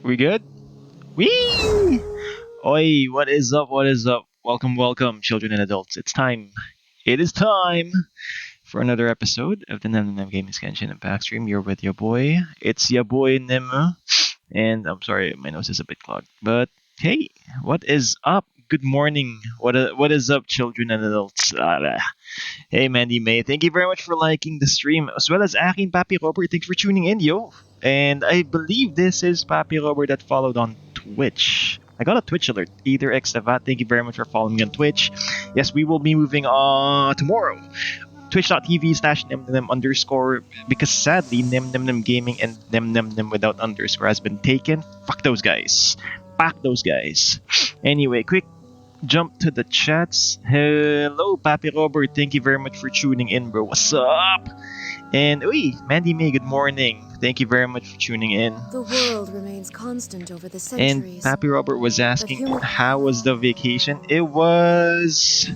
We good? Wee! Oi, what is up? What is up? Welcome, welcome, children and adults. It's time. It is time for another episode of the Nem Nem Gaming Genshin Impact stream. You're with your boy. It's your boy Nem. And I'm sorry, my nose is a bit clogged. But hey, what is up? Good morning. What is up, children and adults? Hey, Mandy May. Thank you very much for liking the stream, as well as Akin Papi Robert. Thanks for tuning in, yo. And I believe this is Papi Robert that followed on Twitch. I got a Twitch alert. Either X Savat. Thank you very much for following me on Twitch. Yes, we will be moving on tomorrow. Twitch.tv/nemnem underscore, because sadly nemnem gaming and nemnem without underscore has been taken. Fuck those guys. Pack those guys. Anyway, quick jump to the chats. Hello, Papi Robert. Thank you very much for tuning in, bro. What's up? And Mandy May, good morning. Thank you very much for tuning in. The world remains constant over the And centuries. Papi Robert was asking, how was the vacation? It was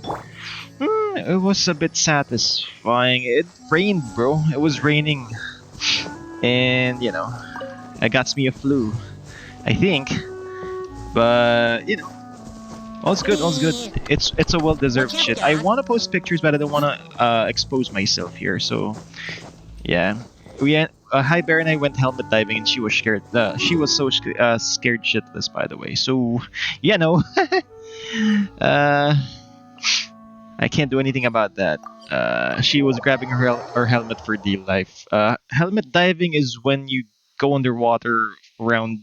a bit satisfying. It rained, bro. It was raining. And, it got me a flu, I think. But, all's good, all's good. It's a well-deserved shit. I want to post pictures, but I don't want to expose myself here, so yeah. Hi, Bear and I went helmet diving, and she was scared. She was so scared shitless, by the way. So, no. I can't do anything about that. She was grabbing her helmet for dear life. Helmet diving is when you go underwater around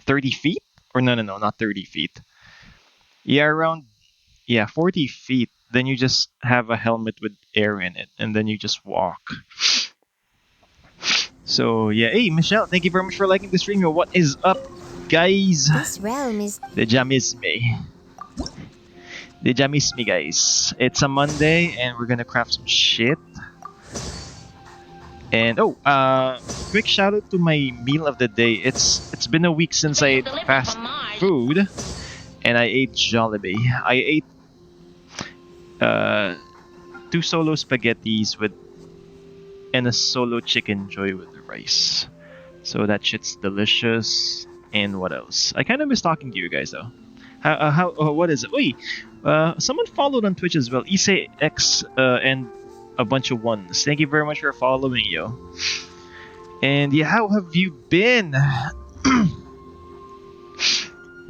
30 feet. Or no, not 30 feet. Yeah, around, yeah, 40 feet. Then you just have a helmet with air in it, and then you just walk. So yeah, hey Michelle, thank you very much for liking the stream. Yo, what is up, guys? This realm is. The jam is me. The jam is me, guys. It's a Monday, and we're gonna craft some shit. And oh, quick shout out to my meal of the day. It's been a week since I ate fast food, and I ate Jollibee. I ate uh, two solo spaghettis with and a solo chicken joy with the rice. So that shit's delicious. And what else? I kind of miss talking to you guys though. What is it? Wait, someone followed on Twitch as well. Issei X and a bunch of ones. Thank you very much for following, yo. And yeah, how have you been?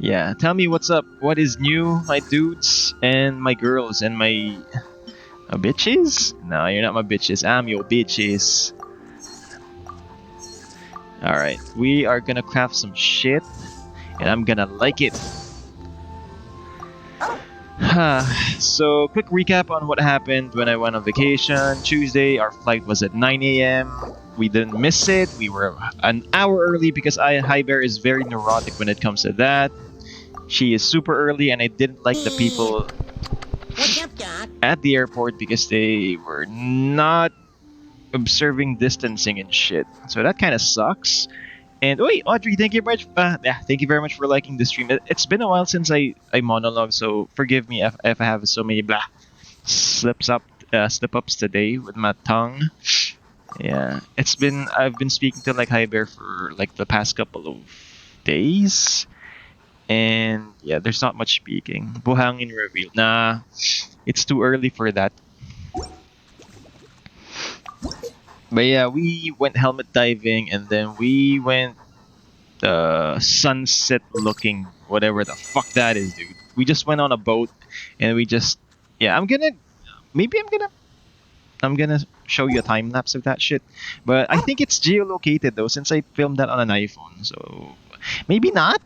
Yeah, tell me what's up. What is new, my dudes and my girls and my bitches? No, you're not my bitches. I'm your bitches. Alright, we are gonna craft some shit, and I'm gonna like it. So, quick recap on what happened when I went on vacation. Tuesday, our flight was at 9 a.m. We didn't miss it. We were an hour early because High Bear is very neurotic when it comes to that. She is super early, and I didn't like the people at the airport because they were not observing distancing and shit. So that kind of sucks. And wait, Audrey, thank you very much. Thank you very much for liking the stream. It's been a while since I monologue, so forgive me if I have so many slip ups today with my tongue. Yeah, I've been speaking to like High Bear for like the past couple of days, and yeah, there's not much speaking. Buhangin reveal. Nah, it's too early for that. But yeah, we went helmet diving, and then we went sunset looking, whatever the fuck that is, dude. We just went on a boat, and we just, yeah, I'm gonna show you a time lapse of that shit. But I think it's geolocated though, since I filmed that on an iPhone. So maybe not.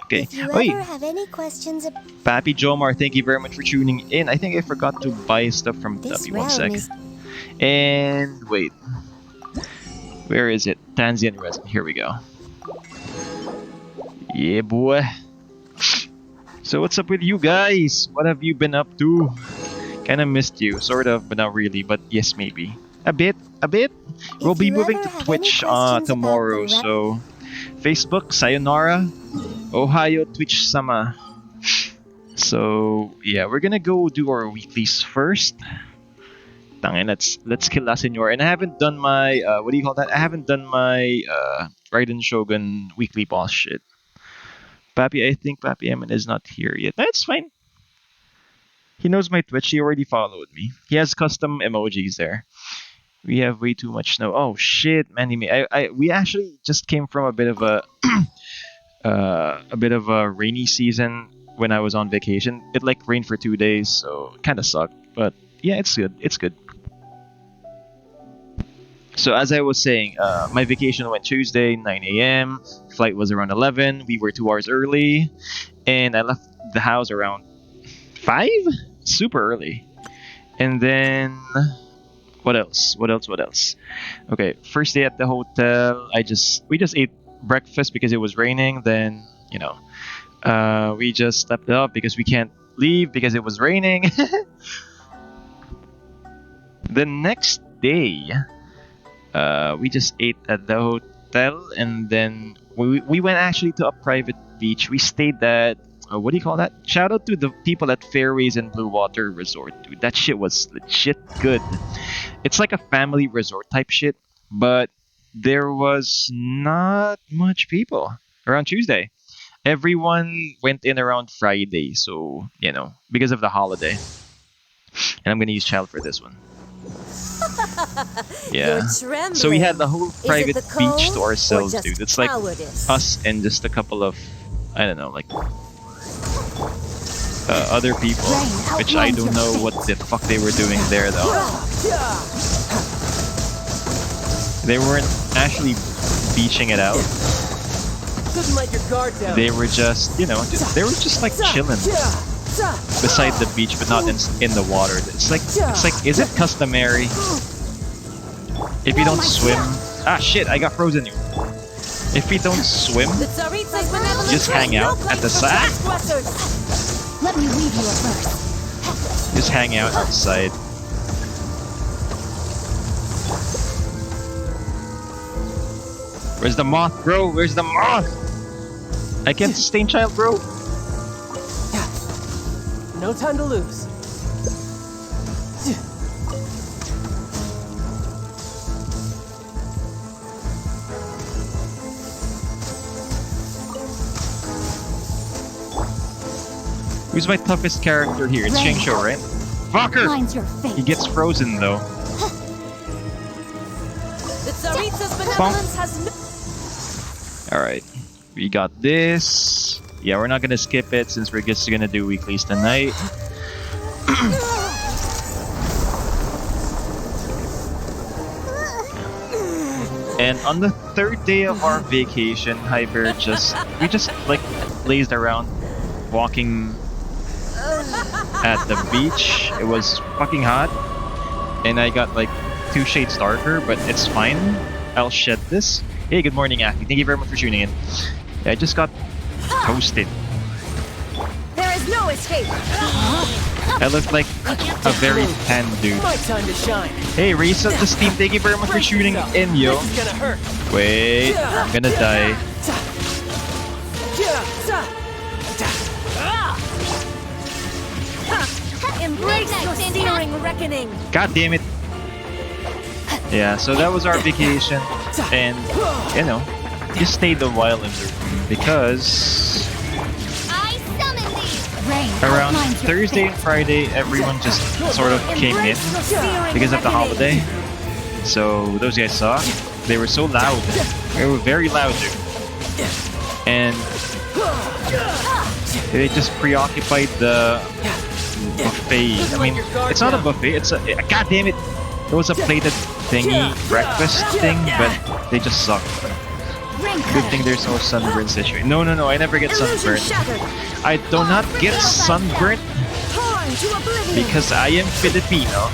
Okay. If you Wait, ever have any questions about Pappy Jomar, thank you very much for tuning in. I think I forgot to buy stuff from this Tuppy. One realm sec. is. And wait, where is it? Tanzan resin. Here we go. Yeah, boy. So what's up with you guys? What have you been up to? Kinda missed you, sort of, but not really. But yes, maybe a bit. We'll If be you moving ever to have Twitch any questions tomorrow. about the So Facebook, sayonara, Ohio Twitch sama. So yeah, we're gonna go do our weeklies first. Tangin, let's kill La Senor. And I haven't done my what do you call that? I haven't done my Raiden Shogun weekly boss shit. Pappy, I think Pappy Emin is not here yet. That's fine. He knows my Twitch. He already followed me. He has custom emojis there. We have way too much snow. Oh shit, man! We actually just came from a bit of a rainy season when I was on vacation. It like rained for 2 days, so it kind of sucked. But yeah, it's good. It's good. So as I was saying, my vacation went Tuesday, 9 a.m. Flight was around 11. We were 2 hours early, and I left the house around 5. Super early. And then what else? Okay, first day at the hotel. We just ate breakfast because it was raining. Then we just slept up because we can't leave because it was raining. The next day, we just ate at the hotel, and then we went actually to a private beach. We stayed at what do you call that? Shout out to the people at Fairways and Blue Water Resort, dude. That shit was legit good. It's like a family resort type shit, but there was not much people around Tuesday. Everyone went in around Friday, so because of the holiday. And I'm gonna use child for this one. Yeah. So we had the whole private beach to ourselves, dude. It's like us and just a couple of, I don't know, like other people, which I don't know what the fuck they were doing there though. They weren't actually beaching it out. Couldn't let your guard down. They were just, they were just like chilling beside the beach, but not in the water. It's like, is it customary if you don't swim? Ah, shit! I got frozen. If you don't swim, just hang out at the side. Let me read you a verse. Just hang out outside. Where's the moth, bro? Where's the moth? I can't sustain child, bro. No time to lose. Who's my toughest character here? It's Shang Shou, right? Fucker! Mine's your fate. He gets frozen though. The Tsaritsa's benevolence has no... Alright. We got this. Yeah, we're not gonna skip it since we're just gonna do weeklies tonight. And on the third day of our vacation, Hyper we just like lazed around walking at the beach. It was fucking hot. And I got like 2 shades darker, but it's fine. I'll shed this. Hey, good morning, Aki. Thank you very much for tuning in. Yeah, I just got toasted. There is no escape. I look like a very tan dude. My time to shine. Hey, Risa, the Steam, thank you very much for tuning in, yo. This is gonna hurt. Wait, I'm gonna die. Embrace your searing reckoning. God damn it. Yeah, so that was our vacation. And, just stayed a while in the room because I summon thee. around Thursday and Friday, everyone just sort of came in because of the holiday. So those guys saw, they were so loud. They were very loud, dude. And they just preoccupied the buffet. I mean, it's not a buffet, it's a... God damn it! It was a plated thingy, breakfast thing, but they just suck. Good thing there's no sunburn situation. No, I never get sunburned. I do not get sunburnt because I am Filipino.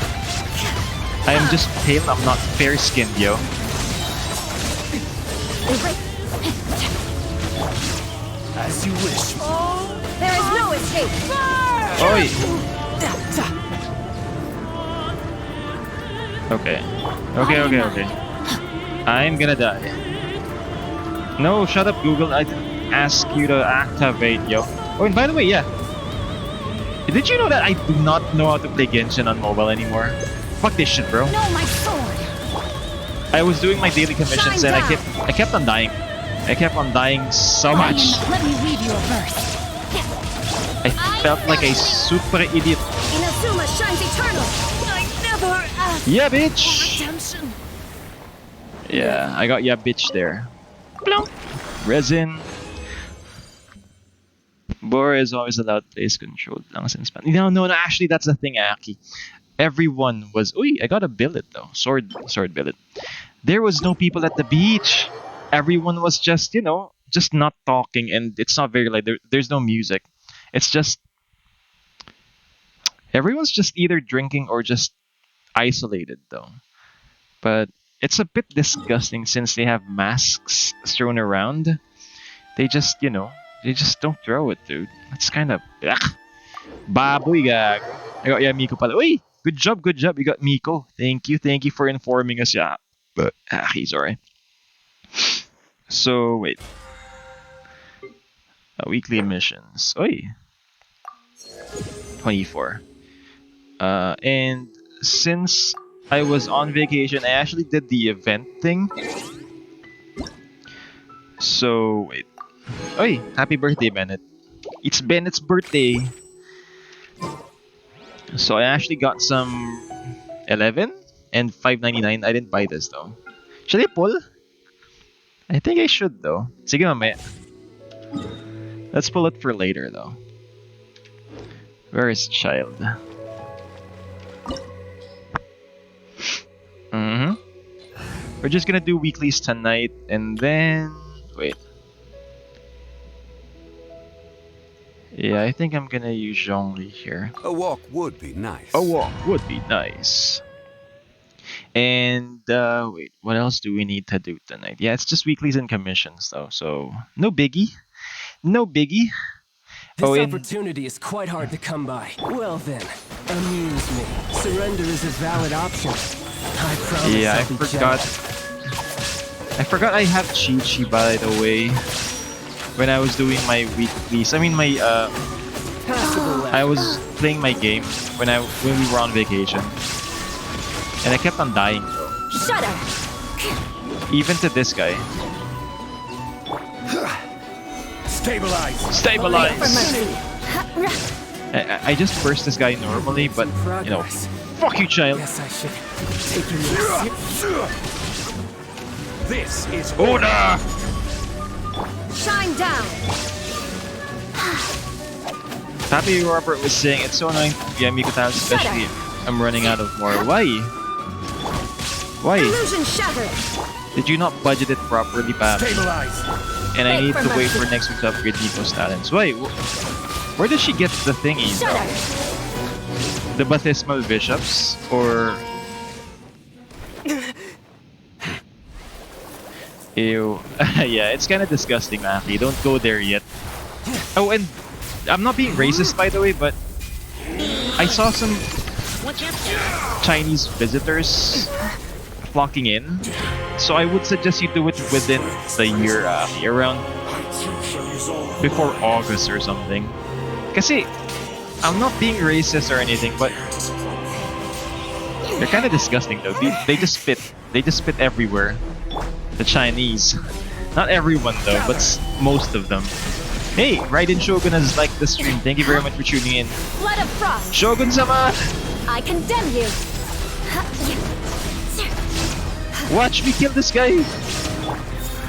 I am just pale, I'm not fair-skinned, yo. As you wish. There is no escape. Oi! Okay. I'm gonna die. No, shut up, Google. I didn't ask you to activate, yo. Oh, and by the way, yeah. Did you know that I do not know how to play Genshin on mobile anymore? Fuck this shit, bro. No, my sword. I was doing my daily commissions and I kept on dying. I kept on dying so much. Let me read you a verse. I felt like a super idiot. Inazuma shines eternal. I never asked Yeah, bitch. redemption. Yeah, I got yeah, bitch there. Plump. Resin. Bora is always allowed place controlled lang since No, actually that's the thing, Aki. Everyone was I got a billet though. Sword billet. There was no people at the beach. Everyone was just, just not talking, and it's not very like there's no music. It's just everyone's just either drinking or just isolated though. But it's a bit disgusting since they have masks thrown around. They just, they just don't throw it, dude. It's kind of baboy gag. I got Miko pala. Uy, good job. You got Miko. Thank you for informing us. Yeah, but he's alright. So wait, weekly missions. Oi, 24. And since I was on vacation, I actually did the event thing. So wait. Oi, happy birthday, Bennett. It's Bennett's birthday. So I actually got some 11 and 5.99. I didn't buy this though. Should I pull? I think I should though. Sige mamaya. Let's pull it for later though. Where is child? We're just gonna do weeklies tonight and then wait. Yeah, I think I'm gonna use Zhongli here. A walk would be nice. A walk would be nice. And wait, what else do we need to do tonight? Yeah, it's just weeklies and commissions though, so no biggie. No biggie. This Oh, and opportunity is quite hard to come by. Well then, amuse me. Surrender is a valid option. I promise yeah, I I'll be forgot. gentle. I forgot I have cheat sheet by the way. When I was doing my weeklies, I mean my Passable I was playing my game when we were on vacation, and I kept on dying, bro. Shudder. Even to this guy. Stabilize. For Stabilize. mercy. I just burst this guy normally, but you know, fuck you, child. Guess I should take you more This is Order. Shine down. Happy Robert was saying it's so annoying. Yeah, Mikota, especially. I'm running out of more. Why? Why? Illusion shattered. Did you not budget it properly, Pam? Stabilize. And I Wait need for to wait mercy. for next week to upgrade Nico's talents. Wait, where does she get the thingy? Bro? Shudder. The baptismal bishops? Or... Ew. Yeah, it's kind of disgusting, Maki. Don't go there yet. Oh, and I'm not being racist, by the way, but I saw some Chinese visitors flocking in. So I would suggest you do it within the year, around before August or something. Kasi, I'm not being racist or anything, but they're kind of disgusting though. They just spit. They just spit everywhere. The Chinese. Not everyone though, but most of them. Hey, Raiden Shogun has liked the stream. Thank you very much for tuning in. Blood of frost. Shogun-sama! I condemn you. Watch me kill this guy!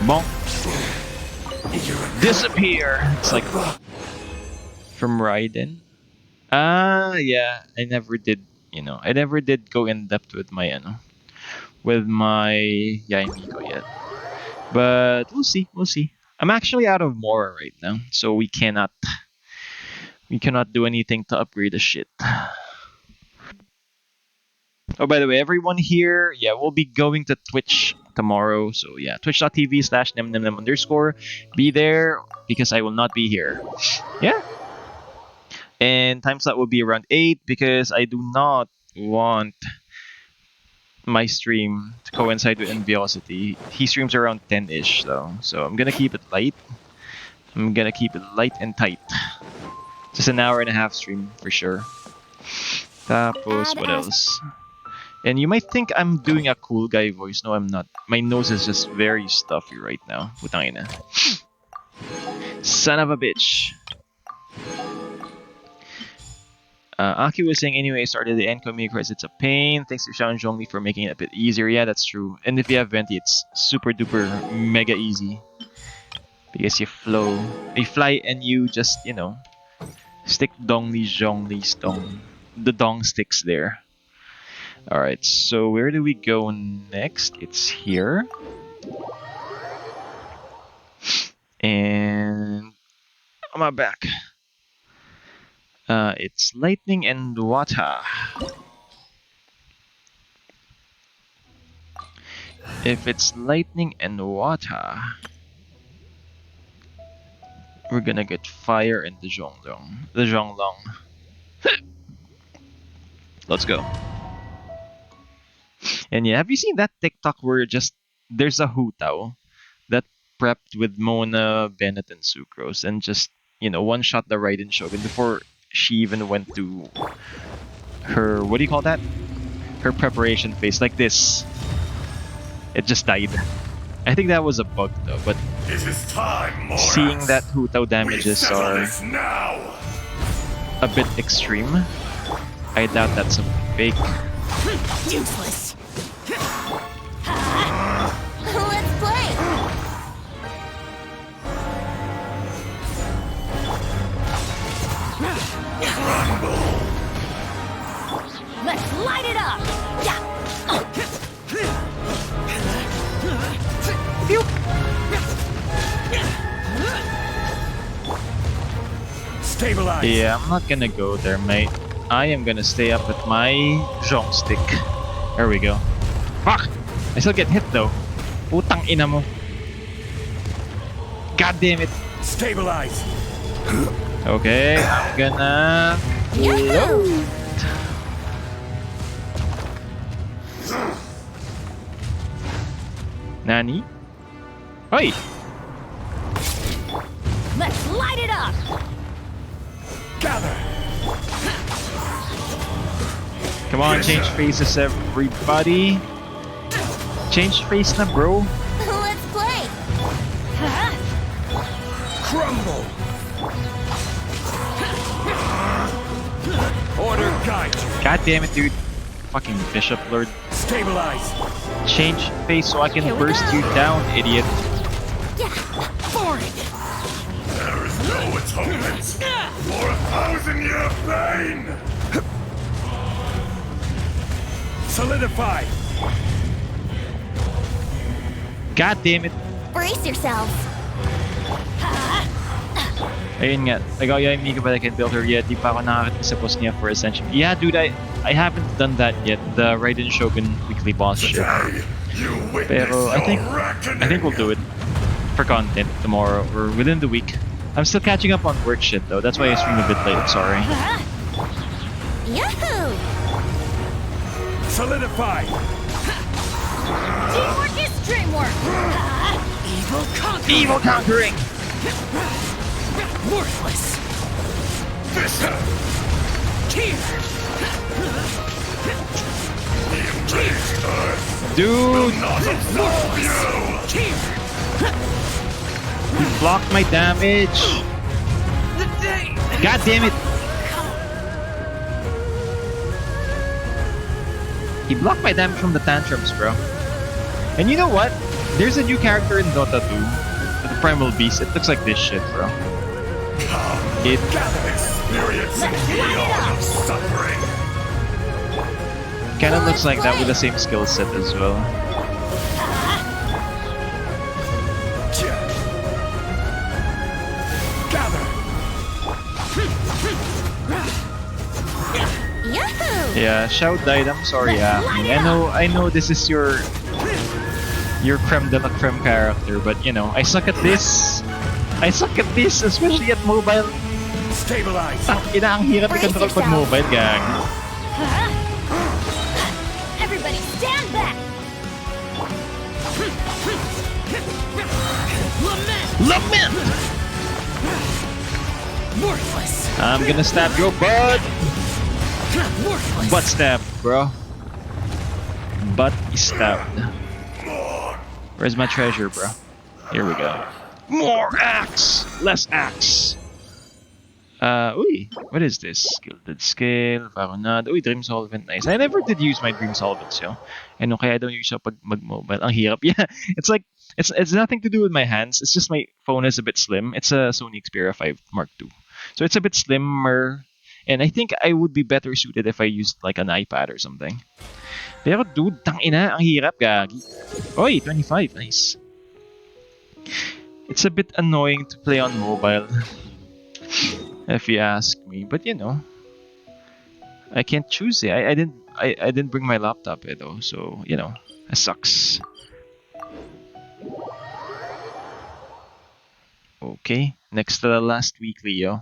Bonk. Disappear! It's like... From Raiden? Yeah. I never did, I never did go in depth with my, with my Yaimiko yet. But we'll see, we'll see. I'm actually out of Mora right now, so we cannot do anything to upgrade the shit. Oh, by the way, everyone here, yeah, we'll be going to Twitch tomorrow. So yeah, twitch.tv/nemnemnem_. Be there because I will not be here. Yeah. And time slot will be around 8 because I do not want my stream to coincide with Enviosity. He streams around 10-ish though. So I'm gonna keep it light. I'm gonna keep it light and tight. Just an hour and a half stream for sure. Tapos, what else? And you might think I'm doing a cool guy voice. No, I'm not. My nose is just very stuffy right now. Putangina. Son of a bitch. Aki was saying, anyway, I started the Enko because it's a pain. Thanks to Xiao Zhongli for making it a bit easier. Yeah, that's true. And if you have Venti, it's super duper mega easy. Because you fly and you just, stick Dongli Zhongli's dong. The dong sticks there. Alright, so where do we go next? It's here. And on my back. It's lightning and water. If it's lightning and water, we're gonna get fire and the Zhonglong. The Zhonglong. Let's go. And yeah, have you seen that TikTok where there's a Hu Tao that prepped with Mona, Bennett, and Sucrose and just, one shot the Raiden Shogun before she even went to her, what do you call that? Her preparation phase, like this. It just died. I think that was a bug though, but It is time, Morax. seeing that Hu Tao damages Settle are this now. a bit extreme, I doubt that's something fake. Useless. Let's play. Let's light it up. Stabilize. Yeah, I'm not gonna go there, mate. I am gonna stay up with my Zhong stick. There we go. Fuck! I still get hit though. Putang ina mo. God damn it. Stabilize. Okay, I'm gonna... Yahoo! Nani? Oi! Let's light it up! Gather. Come on, change faces, everybody. Change face na, bro. Let's play! Crumble. Order guide you. God damn it, dude. Fucking Bishop Lord. Stabilize. Change face so I can Here we burst go. you down, idiot. Yeah! Boring! There is no atonement for 1,000-year pain! Solidify. God damn it. Brace yourselves! Ayun nga, nag-Oya Mika but I can build her yet. Di pa ako nakakita sa boss niya for Ascension. Yeah, dude, I haven't done that yet. The Raiden Shogun weekly boss shit. Today, you witness Pero I think reckoning. we'll do it for content tomorrow or within the week. I'm still catching up on work shit though. That's why I stream a bit late. I'm sorry. Yahoo! Solidify. Teamwork is dreamwork! Evil conquer! Evil conquering. Worthless! Vista. Here! The embraced earth Dude, not absorb you! Here! you blocked my damage. God damn it. He blocked my damage from the tantrums, bro. And you know what? There's a new character in Dota 2, the Primal Beast. It looks like this shit, bro. It Experience an eon of suffering. kind of looks like that with the same skill set as well. Gather. Yahoo! Yeah, Shao died. I'm sorry, I know this is your creme de la creme character, but you know, I suck at this. I suck at this, especially at mobile. Stabilize. Ina, ang hirap i-control pag mobile, gang. Everybody stand back! Lament! Worthless! I'm gonna stab your butt. Worthless! Butt stab, bro. Butt is stabbed. Where's my treasure, bro? Here we go. More axe! Less axe! Uy, what is this? Gilded Scale, Varonado. Uy, Dream Solvent, nice. I never did use my Dream Solvents, yo. Ano kaya I don't use siya pag mag-mobile. Ang hirap. Yeah, it's like, it's nothing to do with my hands. It's just my phone is a bit slim. It's a Sony Xperia 5 Mark II. So it's a bit slimmer. And I think I would be better suited if I used like an iPad or something. Pero dude, tangina, ang hirap, gagi. Oy, 25, nice. It's a bit annoying to play on mobile. If you ask me, but you know, I can't choose it. I didn't bring my laptop though, so you know, it sucks. Okay, next to the last weekly, yo.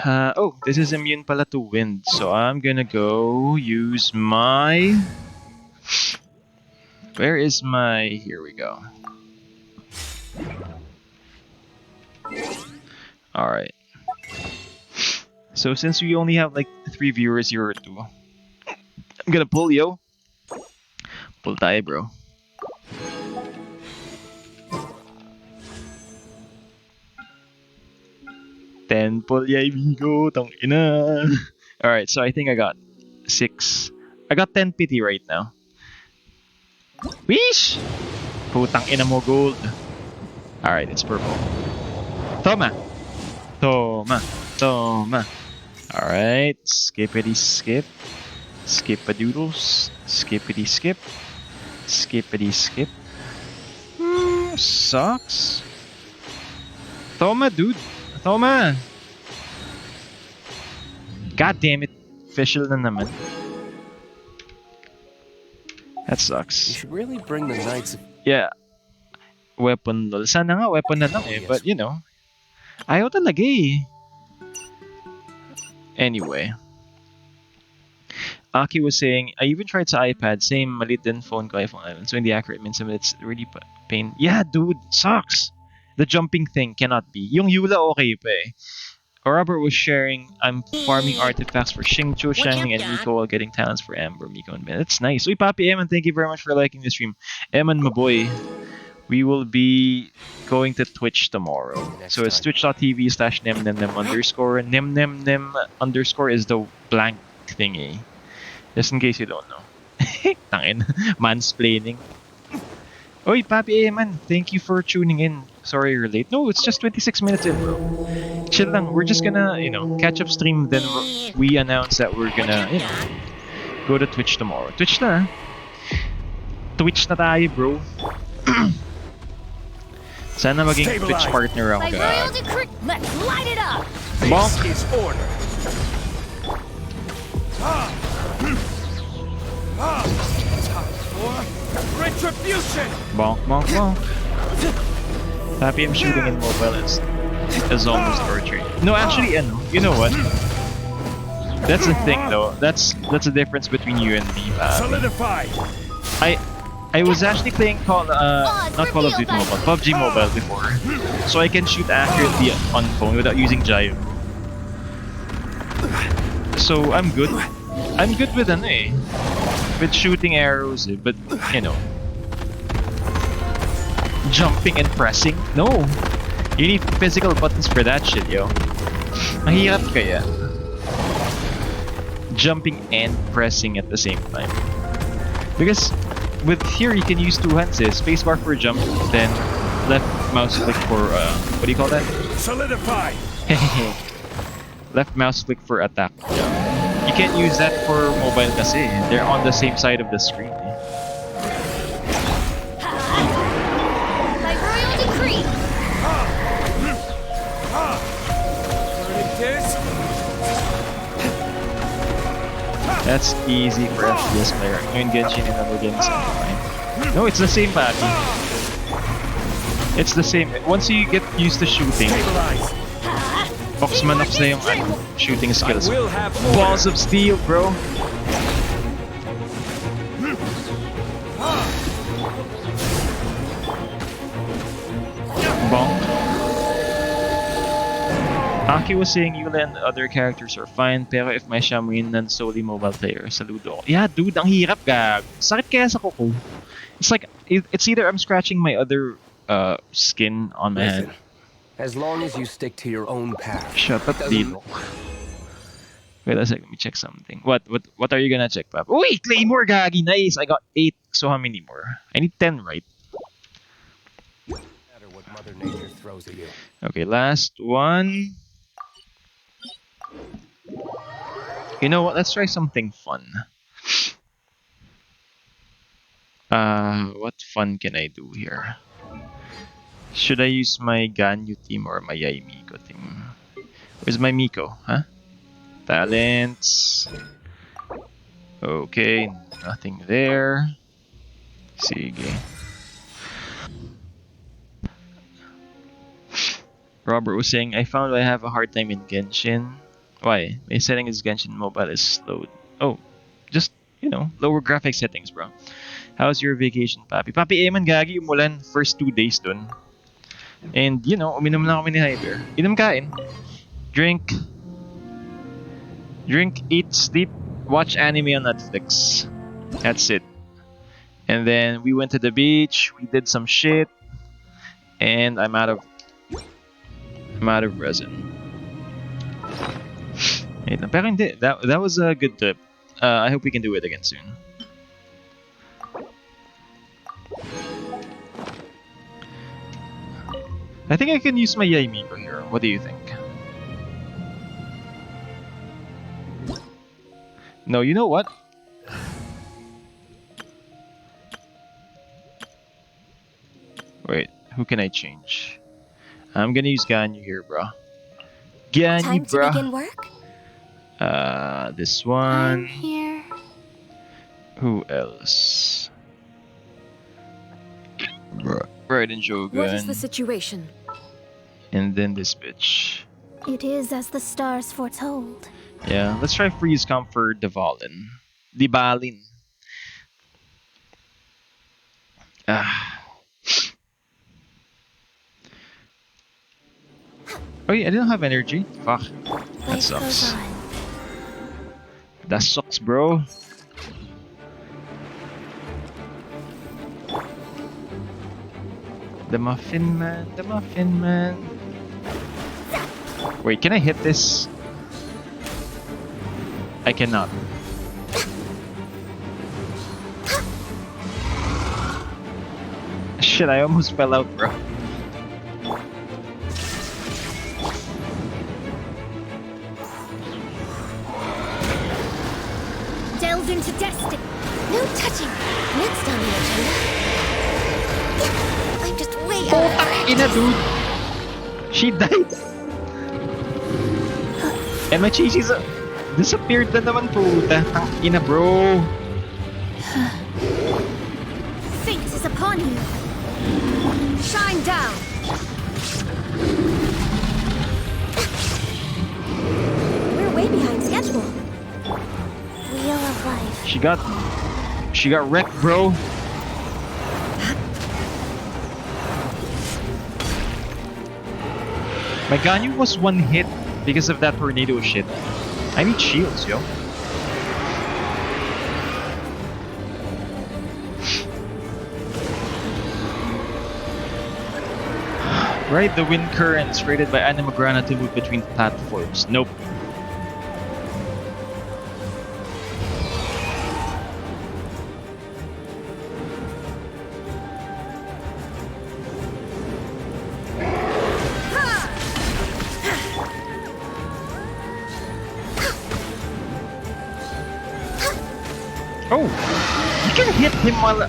Oh, this is immune pala to wind, so I'm gonna go use my. Where is my? Here we go. Alright. So since we only have like 3 viewers here or 2, I'm gonna pull, yo. Pull tayo, bro. Ten pull, yay, Vigo, tong ina. Alright, so I think I got 6. I got 10 pity right now. Wish! Putang ina mo, gold. Alright, it's purple. Toma! Toma! Toma! Alright, skippity skip. Skip-a-doodles. Skippity skip. Skippity skip. Sucks. Toma, dude. Toma! God damn it. Official na naman. That You sucks. should really bring the knights of... Yeah. Weapon lol. Sana nga weapon na lang eh. But you know. Ayaw talaga eh. Anyway. Aki was saying, I even tried sa iPad. Same, malit din phone ko iPhone 11. So hindi accurate minsan, it's really pain. Yeah, dude. Sucks. The jumping thing cannot be. Yung Yula okay pa eh. Robert was sharing, I'm farming artifacts for Xingqiu, Shangling, and Miko while getting talents for Amber, Miko, and Ben. That's nice. Uy, Papi Eman, thank you very much for liking the stream. Eman, my boy, we will be going to Twitch tomorrow. So it's twitch.tv/nemnemnem underscore. Nemnemnem underscore is the blank thingy. Just in case you don't know. Tangin. Mansplaining. Oy, Papi Eman, thank you for tuning in. Sorry you're late. No, it's just 26 minutes in, bro. Chill lang. We're just gonna, catch up stream. Then we announce that we're gonna, go to Twitch tomorrow. Twitch na. Twitch na tayo, bro. Sana maging Twitch partner ako. By royal decree, let's light it up! Bonk. This is order. Time for retribution. Bonk, bonk, bonk. Happy I'm shooting in mobile is almost torture. No, actually, you know what? That's the thing, though. That's the difference between you and me, Solidify. I was actually playing not Call of Duty Mobile, PUBG Mobile before, so I can shoot accurately on phone without using gyro. So I'm good. I'm good with with shooting arrows, but jumping and pressing. No, you need physical buttons for that shit, yo. Mahirap kaya. Jumping and pressing at the same time. Because with here you can use two hands, spacebar for jump, then left mouse click for what do you call that? Solidify. Left mouse click for attack. You can't use that for mobile kasi. They're on the same side of the screen. By royal decree, That's easy for FPS player. Ngayon Genshin and other games fine. No, it's the same pattern. It's the same. Once you get used to shooting, Stabilize. Oxmanux na yung shooting skills. We'll have Balls of steel, bro. Bonk. Aki was saying Yula and other characters are fine, pero if may Shamuin and solely mobile player, saludo. Yeah, dude, ang hirap, gag. Sakit kaya sa kuko. It's like, it's either I'm scratching my other skin on my Listen, head. as long as you stick to your own path. Shut up, doesn't- Dino. Wait a second, let me check something. What are you gonna check, Pap? Wait, Claymore, gagi, nice. I got 8. So how many more? I need 10, right? No matter what Mother Nature throws at you. Okay, last one. You know what? Let's try something fun. What fun can I do here? Should I use my Ganyu team or my Yai Miko team? Where's my Miko, huh? Talents. Okay, nothing there. Sige. Robert was saying, I found I have a hard time in Genshin. Why? My setting is Genshin Mobile is slowed. Oh, just, lower graphic settings, bro. How's your vacation, Papi? Papi, Eman, gagi, umulan. First 2 days dun. And, uminom lang kami ni Hyper. Inom kain. Drink, eat, sleep, watch anime on Netflix. That's it. And then we went to the beach, we did some shit, and I'm out of resin. Pero hindi, that was a good trip. I hope we can do it again soon. I think I can use my Yai Miko here. What do you think? No, you know what? Wait, who can I change? I'm gonna use Ganyu here, bro. Ganyu, Time to bruh. begin work? This I'm one. here. Who else? Raiden What is the Shogun. situation? And then this bitch. It is as the stars foretold. Yeah, let's try Freeze Comfort Divalin. Dibalin. Ah. Oh yeah, I didn't have energy. Fuck. That Life sucks. goes on. That sucks, bro. The Muffin Man, the Muffin Man. Wait, can I hit this? I cannot. Shit, I almost fell out, bro. Delve into destiny. No touching. Next on the agenda. I'm just way out of practice. Ina, dude. She died. And my Chi-Chi's disappeared na naman, puta. Tang ina, bro. Fate is upon you. Shine down! We're way behind schedule. Wheel of life. She got wrecked, bro. My Ganyu was one hit because of that tornado shit. I need shields, yo. Right, the wind currents created by Animagrana to move between platforms. Nope. Oh, you can hit him while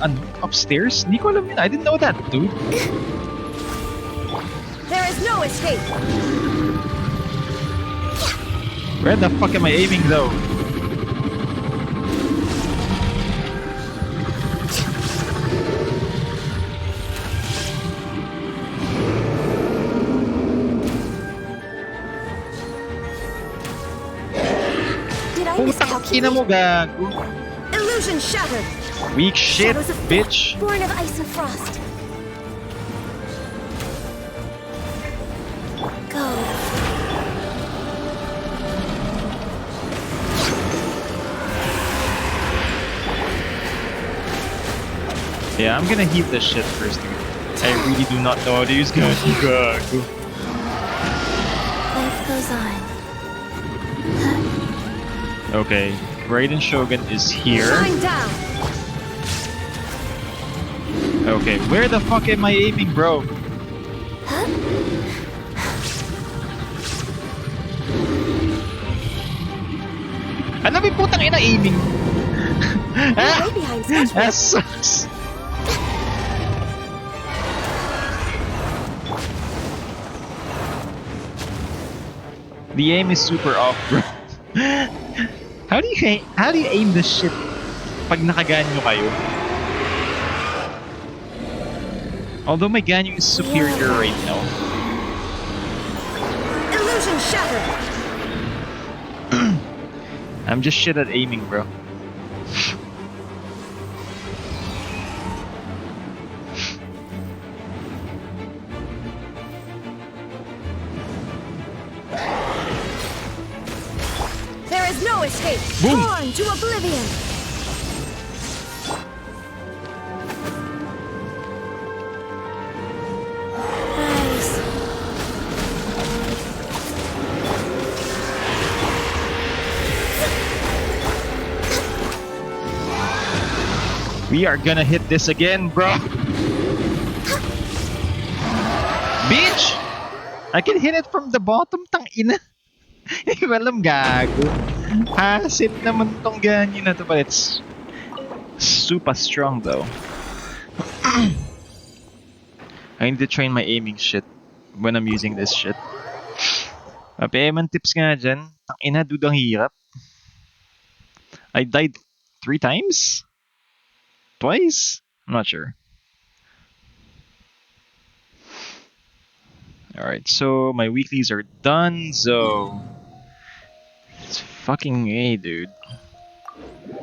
upstairs? Hindi ko alam yun. I didn't know that, dude. There is no escape! Where the fuck am I aiming though? Did I Putang ina mo, miscalculate? gago. Illusion shattered! Weak shit, Shadows of bitch. fate, born of ice and frost. Go. Yeah, I'm gonna heat this shit first, dude. I really do not know how to use Ganyu, gago. Life goes on. Okay, Raiden Shogun is here. Shine down! Okay, where the fuck am I aiming, bro? Ano ba yung putang ina aiming? We're way behind schedule. That sucks. The aim is super off, bro. How do you aim this shit pag nakaganyo kayo? Although my ganyo is superior right now. Illusion shattered! I'm just shit at aiming, bro. There is no escape! Boom. Born to oblivion! Rise. We are gonna hit this again, bro. Bitch! I can hit it from the bottom, tang ina. Hindi ko alam, gago. Hasit naman tong ganyan na to, but it's super strong though. I need to train my aiming shit when I'm using this shit. PM tips nga dyan. Ang ina, dude, ang hirap. I died 3 times? Twice? I'm not sure. Alright, so my weeklies are done, so... It's fucking A, dude.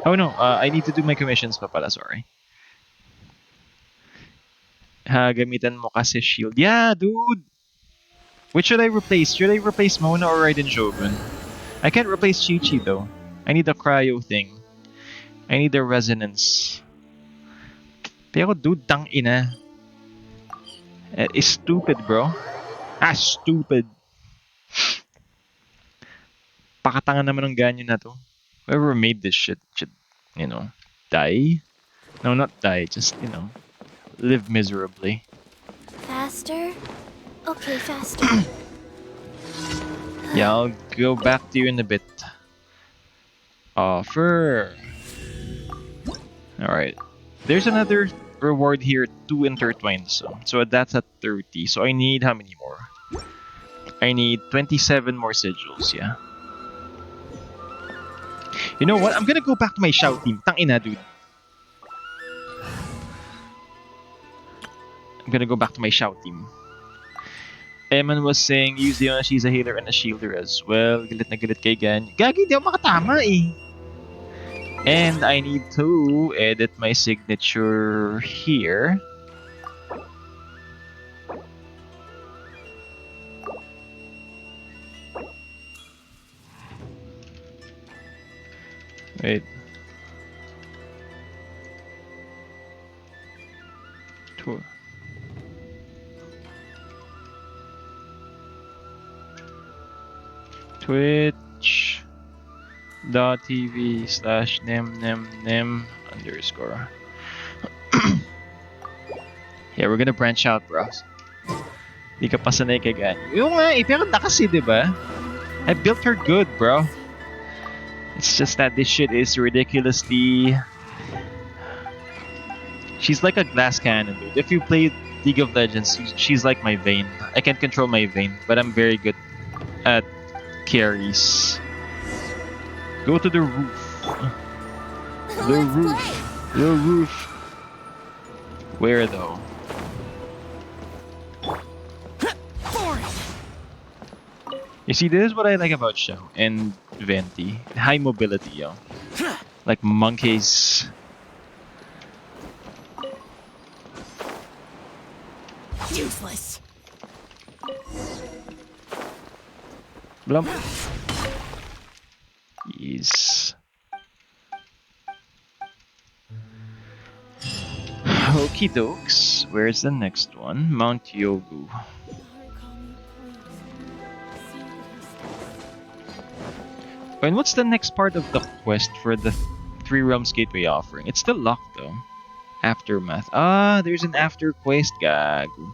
Oh no, I need to do my commissions pa pala, sorry. Gamitan mo kasi shield. Yeah, dude! Which should I replace? Should I replace Mona or Raiden Shogun? I can't replace Chi-Chi though. I need the cryo thing. I need the resonance. Pero dude, tang ina. It's stupid, bro. Stupid. Pakatanga naman ng ganyo na to. Whoever made this shit should, die? No, not die, just, live miserably. Faster? Okay, faster. Yeah, I'll go back to you in a bit. Offer. Alright. There's another reward here, 2 intertwined. So that's at 30. So I need how many more? I need 27 more sigils, yeah. You know what? I'm gonna go back to my Shao team. Tangina, dude. I'm gonna go back to my Shao team. Eman was saying, use Leona, she's a healer and a shielder as well. Galit na galit kay Gan. Gagi, hindi ako makatama eh. And I need to edit my signature here. Wait. Twitch.tv/nem_. Yeah, we're gonna branch out, bro. Di ka pa sanay kay Gan. Yung nga, pero na kasi, diba? I built her good, bro. It's just that this shit is ridiculously... She's like a glass cannon, dude. If you play League of Legends, she's like my Vayne. I can't control my Vayne, but I'm very good at carries. Go to the roof. The roof. The roof. Where though? You see, this is what I like about Shao and Venti. High mobility, yo. Like monkeys. Useless. Blump. Yes. Okie dokes. Where's the next one? Mount Yogu. And what's the next part of the quest for the Three Realms Gateway offering? It's still locked though. Aftermath. Ah, there's an after quest, gago.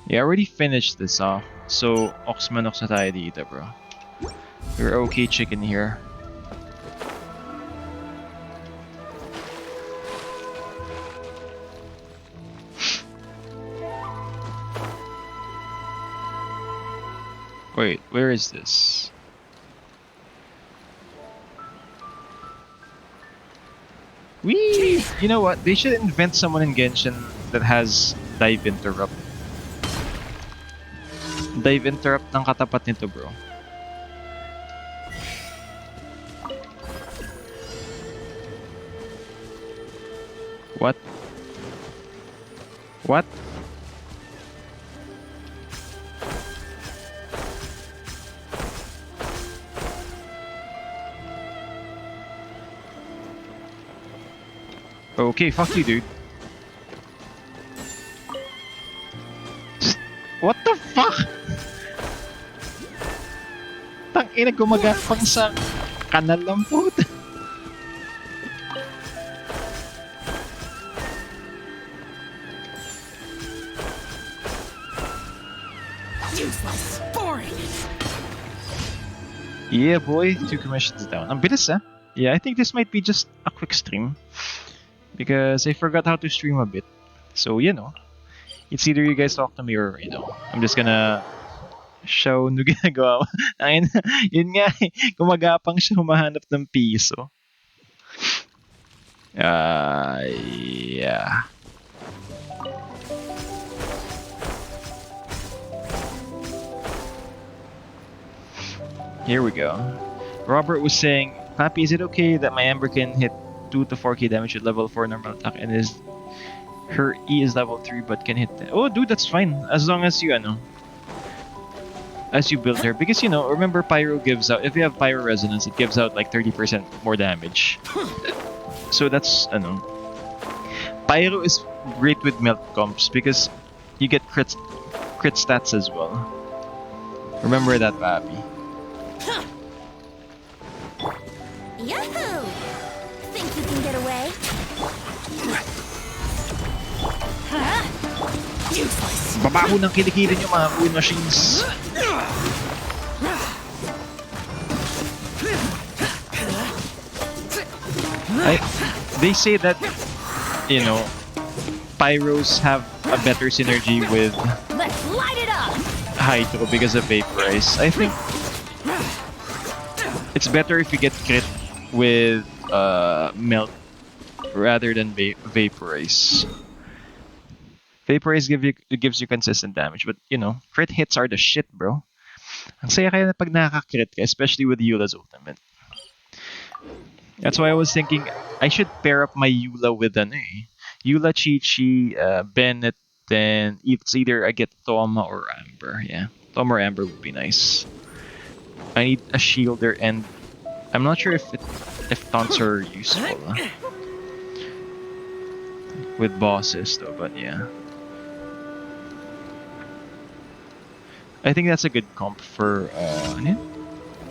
Yeah, I already finished this off. So, Oxmanox na tayo dito, bro. We're okay chicken here. Wait, where is this? Whee! You know what? They should invent someone in Genshin that has dive interrupt. Dive interrupt ng katapat nito, bro. What? What? Okay, fuck you, dude. What the fuck? Tangina, gumagapang sa kanal ng puta. Useless. Boring. Yeah, boy. 2 commissions down. Ang bilis, ah. Yeah, I think this might be just a quick stream. Because I forgot how to stream a bit. So, It's either you guys talk to me or, I'm just gonna show no ginagawa. Ayun, yun nga eh. Gumagapang siya humahanap ng piso. Yeah. Here we go. Robert was saying, Papi, is it okay that my Ember can hit 2 to 4k damage with level 4 normal attack and her E is level 3 but can hit... Oh, dude, that's fine. As long as you, as you build her. Because, remember Pyro gives out... If you have Pyro Resonance, it gives out like 30% more damage. So that's, Pyro is great with melt comps because you get crit stats as well. Remember that, Papi. Yahoo! Think you can get away? Useless. Babaho ng kilikili nyo mga Queen Machines. They say that, Pyros have a better synergy with Let's light it up! Hydro because of Vaporize. I think it's better if you get crit with Melt rather than Vaporize. Vaporize gives you consistent damage, but crit hits are the shit, bro. Ang saya kaya na pag nakaka-crit ka, especially with Eula's ultimate. That's why I was thinking I should pair up my Eula with Eula, Chi-Chi, Bennett, then it's either I get Thoma or Amber. Yeah, Thoma or Amber would be nice. I need a shielder, and I'm not sure if taunts are useful with bosses though, but yeah. I think that's a good comp for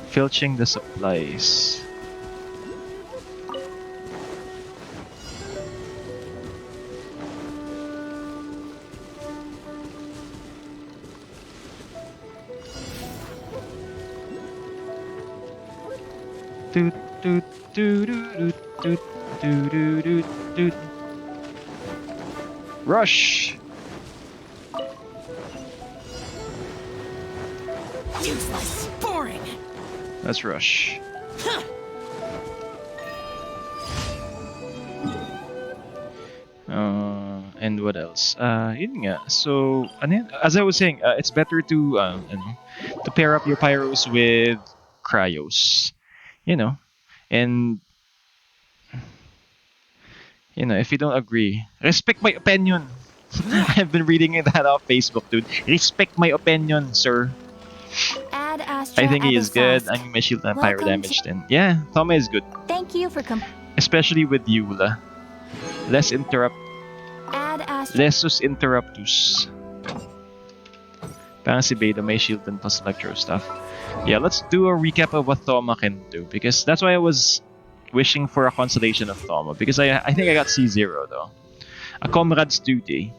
filching the supplies. Doot doot doot doot doot doot doot doot. Rush. Useless. Boring. Let's rush. And what else? Yun nga. So, as I was saying, it's better to pair up your pyros with cryos. And if you don't agree, respect my opinion. I've been reading that off Facebook, dude. Respect my opinion, sir. Add Astra I think he as is a good. fast. I mean, my shield and pyro Welcome damage then. Yeah, Thoma is good. Thank you for Especially with Eula. Less Add Astra. Lesus interruptus. Parang si Beta may shield and plus electro stuff. Yeah, let's do a recap of what Thoma can do. Because that's why I was wishing for a constellation of Thoma. Because I think I got C0 though. A Comrade's Duty.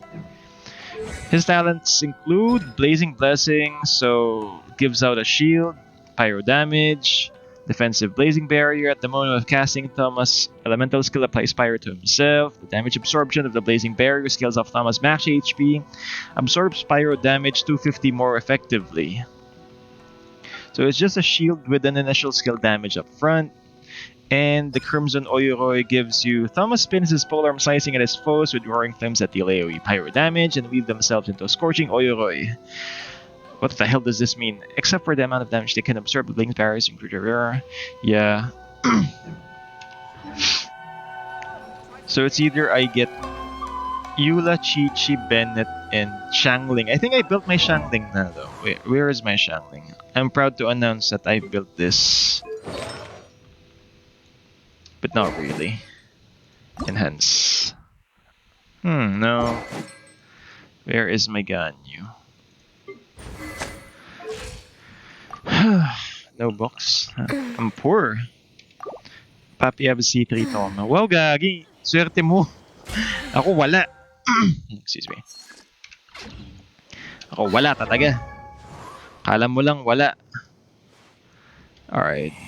His talents include Blazing Blessing, so gives out a shield, pyro damage, defensive Blazing Barrier. At the moment of casting, Thomas' elemental skill applies pyro to himself. The damage absorption of the Blazing Barrier scales off Thomas' max HP, absorbs pyro damage 250 more effectively. So it's just a shield with an initial skill damage up front. And the Crimson Oyoroi gives you Thomas spins his polearm slicing at his foes with roaring flames that deal AoE pyro damage and weave themselves into a scorching Oyoroi. What the hell does this mean? Except for the amount of damage they can absorb, the Blink barriers include rare. Yeah. So it's either I get Eula, Chi-Chi, Bennett, and Shangling. I think I built my Shangling now though. Wait, where is my Shangling? I'm proud to announce that I built this. But not really. Enhance. No. Where is my Ganyu? No box. I'm poor. Papi have a C3 Thoma. Wow, gagi. Swerte mo. Ako wala. Excuse me. Ako wala talaga. Kala mo lang wala. Alright.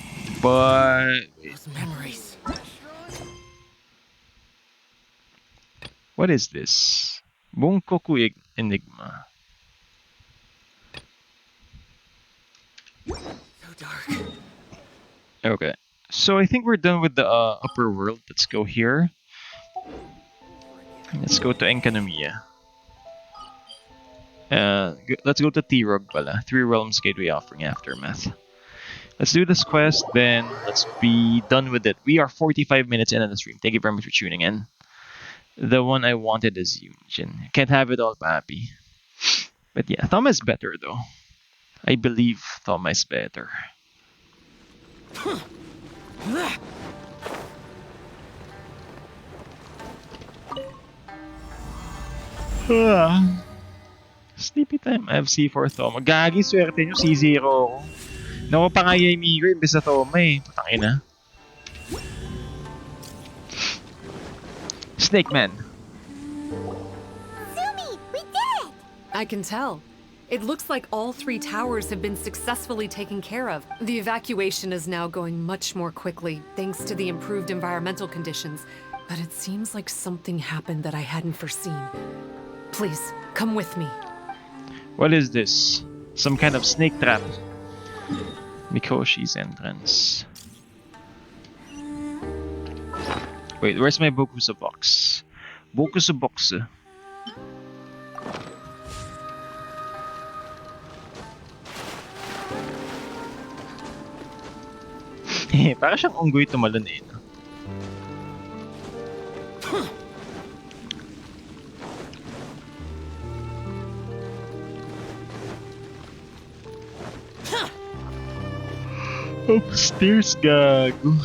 But... Those memories. What is this? Bunkoku Enigma. So dark. Okay. So I think we're done with the upper world. Let's go here. Let's go to Enkanomiya. Let's go to T-Rog pala. Three Realms Gateway Offering Aftermath. Let's do this quest, then let's be done with it. We are 45 minutes into the stream. Thank you very much for tuning in. The one I wanted is Yunjin. Can't have it all, papi. But yeah, Thoma is better though. I believe Thoma is better. Sleepy time. I have C4 Thoma. Gagi, swerte nyo. C0 ako. Naku pa nga yung Migo imbes na Thoma eh. Putangin na. Snake Man. Zumi, we did it! I can tell. It looks like all 3 towers have been successfully taken care of. The evacuation is now going much more quickly, thanks to the improved environmental conditions. But it seems like something happened that I hadn't foreseen. Please, come with me. What is this? Some kind of snake trap. Mikoshi's entrance. Wait, where's my Bokusa box? Bokusa box. Para siyang unggoy tumalon eh. No? Upstairs, gago.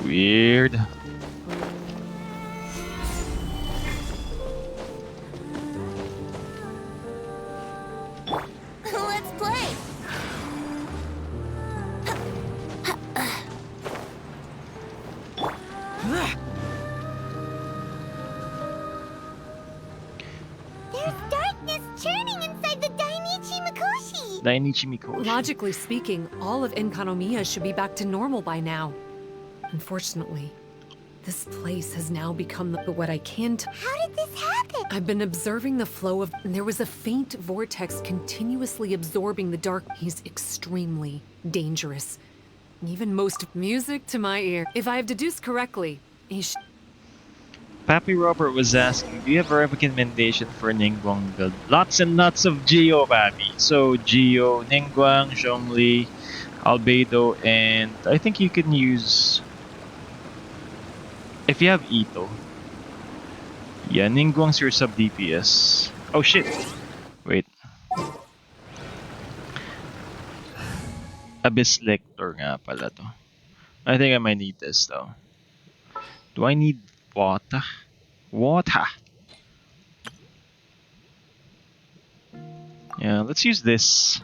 Weird. Let's play! There's darkness churning inside the Dainichi Mikoshi! Dainichi Mikoshi. Logically speaking, all of Enkanomiya should be back to normal by now. Unfortunately, this place has now become what I can't. How did this happen? I've been observing the flow of. There was a faint vortex continuously absorbing the dark. He's extremely dangerous. Even most music to my ear. If I have deduced correctly, Pappy Robert was asking, do you have a recommendation for Ningguang build? Lots and lots of Geo, Pappy. So, Geo, Ningguang, Zhongli, Albedo, and I think you can use... If you have Ito. Yeah, Ningguang's your sub DPS. Oh shit! Wait. Abyss Lector nga pala to. I think I might need this though. Do I need water? Water! Yeah, let's use this.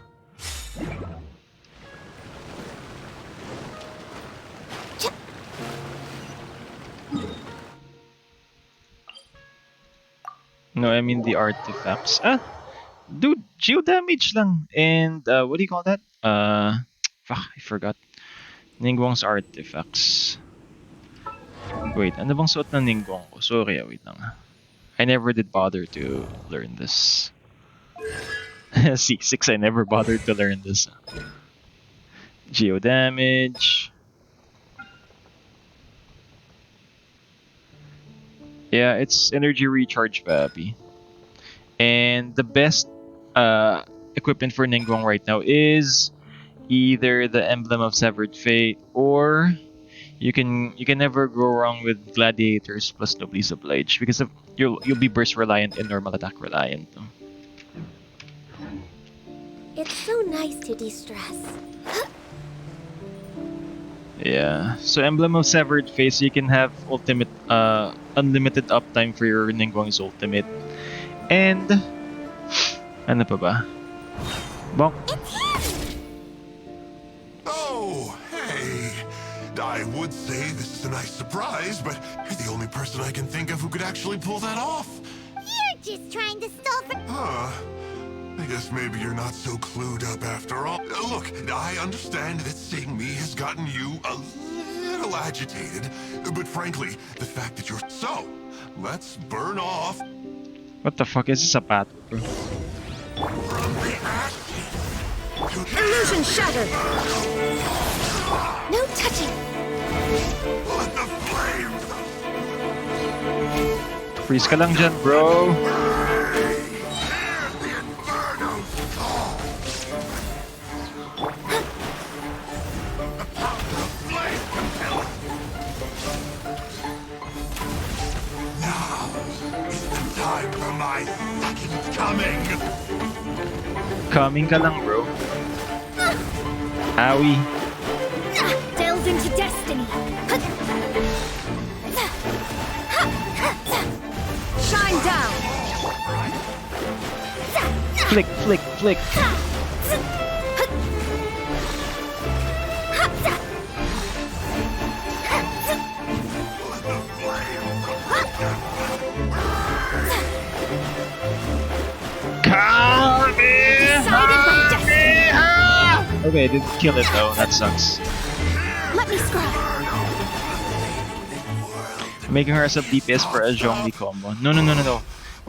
No, I mean the artifacts. Ah! Dude, geo damage lang. And, what do you call that? Fuck, I forgot. Ningguang's artifacts. Wait, ano bang suot ng Ningguang ko? Sorry, wait lang. I never did bother to learn this. C6, I never bothered to learn this. Geo damage. Yeah, it's energy recharge, baby. And the best equipment for Ningguang right now is either the Emblem of Severed Fate, or you can never go wrong with Gladiators plus Noblesse Oblige, because of, you'll be burst reliant and normal attack reliant. It's so nice to de-stress. Yeah, so Emblem of Severed Fate, you can have ultimate unlimited uptime for your Ningguang's ultimate. And ano pa ba? Bonk. Oh, hey. I would say this is a nice surprise, but you're the only person I can think of who could actually pull that off. You're just trying to stall for... Huh. I guess maybe you're not so clued up after all. Look, I understand that seeing me has gotten you a little agitated, but frankly, the fact that you're... So, let's burn off... What the fuck is this, a battle, bro? Illusion shattered! No touching! Let the flames Freeze ka lang dyan, bro. the inferno's call. The flame compeller. Now is the time for my second coming. Coming ka lang, bro. Owie. Delve into destiny! Shine down! Flick, flick, flick. Decided by destiny! Okay, didn't kill it though. That sucks. Let me scry! Making her as a DPS for a Zhongli combo. No, no, no, no, no.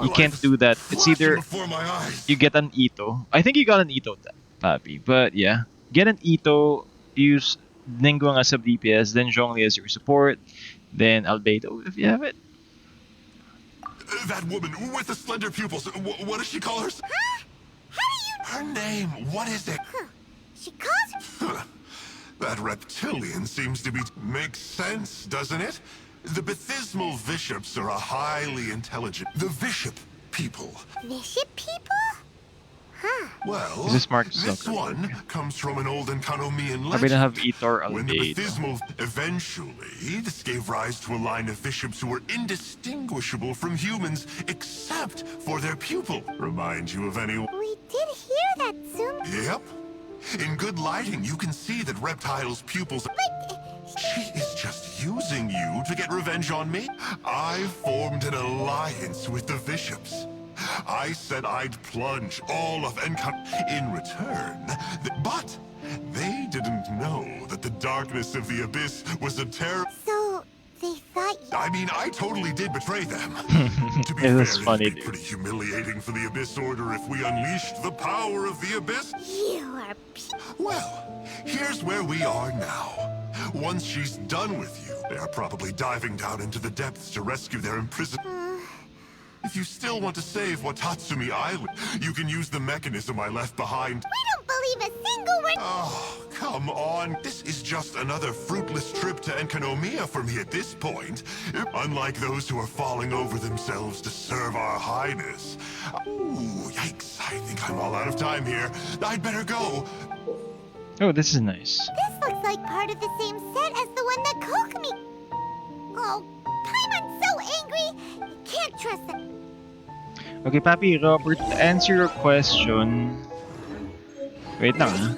You can't do that. It's either Before my eyes. you get an Ito. I think you got an Ito, Papi. But yeah, get an Ito. Use Ningguang as a DPS, then Zhongli as your support, then Albedo if you have it. That woman with the slender pupils. What does she call her? Her name. What is it? She calls her... That reptilian seems to be... Makes sense, doesn't it? The Baptismal Bishops are a highly intelligent... The Bishop people. Bishop people? Huh. Well, Is this Mark this Zuckerberg? one comes from an old Enkanomian Probably don't have legend. Itor When the Albedo. Baptismal... Eventually, this gave rise to a line of bishops who were indistinguishable from humans, except for their pupil. Remind you of any... We did hear that, Zoom. Yep. In good lighting, you can see that Reptile's pupils... She is just using you to get revenge on me. I formed an alliance with the bishops. I said I'd plunge all of Encon in return. But they didn't know that the darkness of the abyss was a terror... So, they thought you... I mean, I totally did betray them. To be It fair, was funny, it'd be dude. pretty humiliating for the Abyss Order if we unleashed the power of the Abyss. You are... Well, here's where we are now. Once she's done with you, they are probably diving down into the depths to rescue their imprisoned... If you still want to save Watatsumi Island, you can use the mechanism I left behind. We don't believe a single word... Oh, come on. This is just another fruitless trip to Enkanomiya for me at this point. Unlike those who are falling over themselves to serve our highness. Ooh, yikes. I think I'm all out of time here. I'd better go. Oh, this is nice. This looks like part of the same set as the one that cooked me. Oh, Paimon's so angry. You can't trust them. Okay, Papi Robert, to answer your question. Wait lang,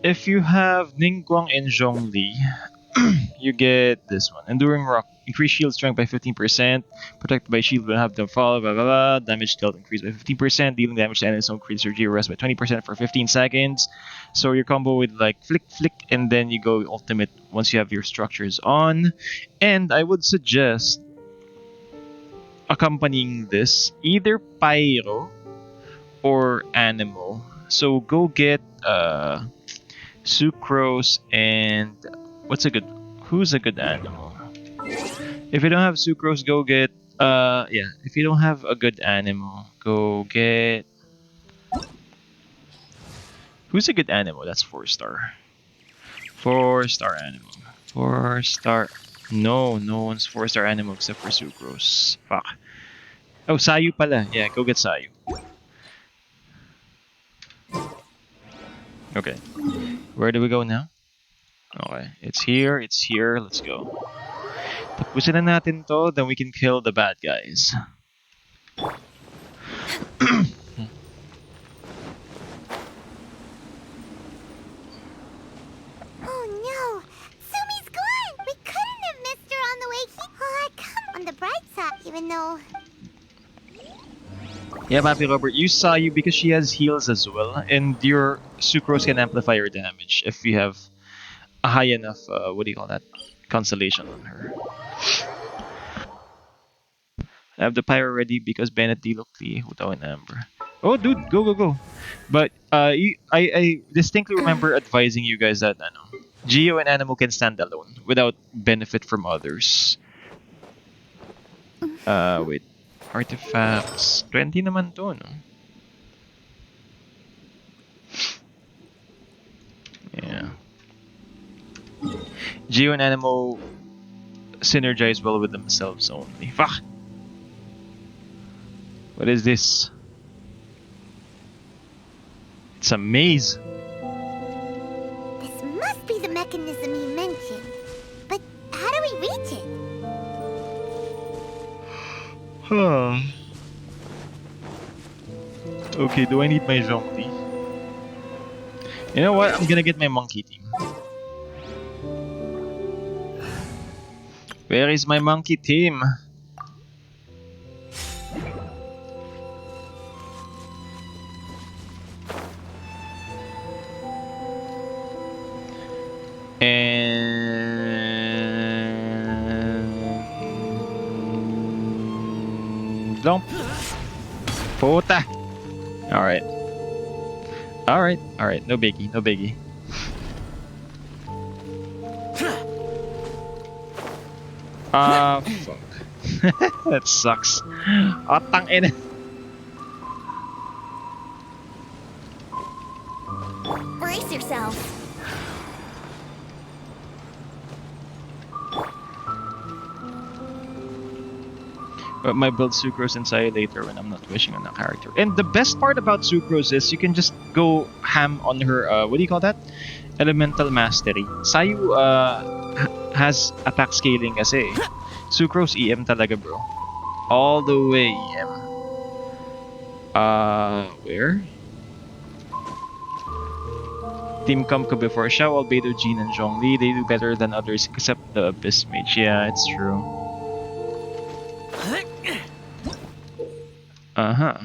If you have Ningguang and Zhongli, you get this one. Enduring Rock. Increase shield strength by 15%. Protected by shield will have them fall. Blah, blah, blah. Damage dealt increased by 15%. Dealing damage to enemies increase your G rest by 20% for 15 seconds. So your combo with like flick, flick, and then you go ultimate once you have your structures on. And I would suggest accompanying this either Pyro or Animal. So go get Sucrose and who's a good animal? If you don't have Sucrose, go get if you don't have a good animal, go get who's a good animal? That's 4-star. 4-star animal. 4-star. No one's 4-star animal except for Sucrose. Fuck. Oh, Sayu pala. Yeah, go get Sayu. Okay. Where do we go now? Okay, it's here, let's go. Tapusin na natin to, then we can kill the bad guys. Oh no! Sumi's gone! We couldn't have missed her on the way here. Oh, come on the bright side, even though... Yeah, Papi Robert, use Sayu because she has heals as well, and your Sucrose can amplify your damage if you have a high enough, constellation on her. I have the pyro ready because Bennett Dilokli, Hutaw and Amber. Oh, dude, go, go, go. But I distinctly remember advising you guys that Geo and Animal can stand alone without benefit from others. Wait. Artifacts. 20 naman to, no? Yeah. Geo and Animal synergize well with themselves only. Fuck! What is this? It's a maze. This must be the mechanism you mentioned. But how do we reach it? Huh. Okay, do I need my zombie? You know what? I'm gonna get my monkey team. Where is my monkey team? And Lump. Puta. Alright. Alright, alright. No biggie, no biggie. Fuck. That sucks. Oh, tangina. Brace yourselves. But my build Sucrose inside later when I'm not wishing on a character. And the best part about Sucrose is you can just go ham on her, what do you call that? Elemental Mastery. Sayu has attack scaling kasi. Sucrose EM talaga, bro. All the way EM. Where? Team Kumko before Xiao, Albedo, Jean, and Zhongli. They do better than others except the Abyss Mage. Yeah, it's true.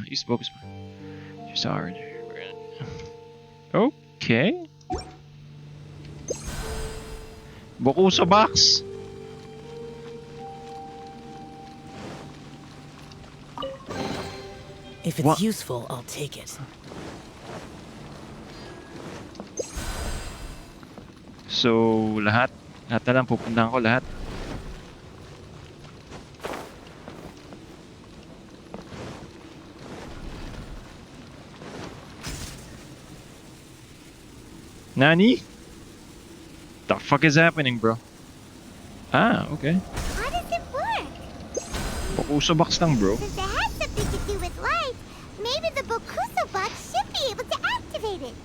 You spoke. Just hard. Okay. Bokusa box. If it's What? useful, I'll take it. So, lahat na lang pupuntahan ko lahat. Nani? The fuck is happening, bro? Ah, okay. How does it work? Bokusa box lang, bro. Since it has something to do with life, maybe the Bokuso box should be able to activate it.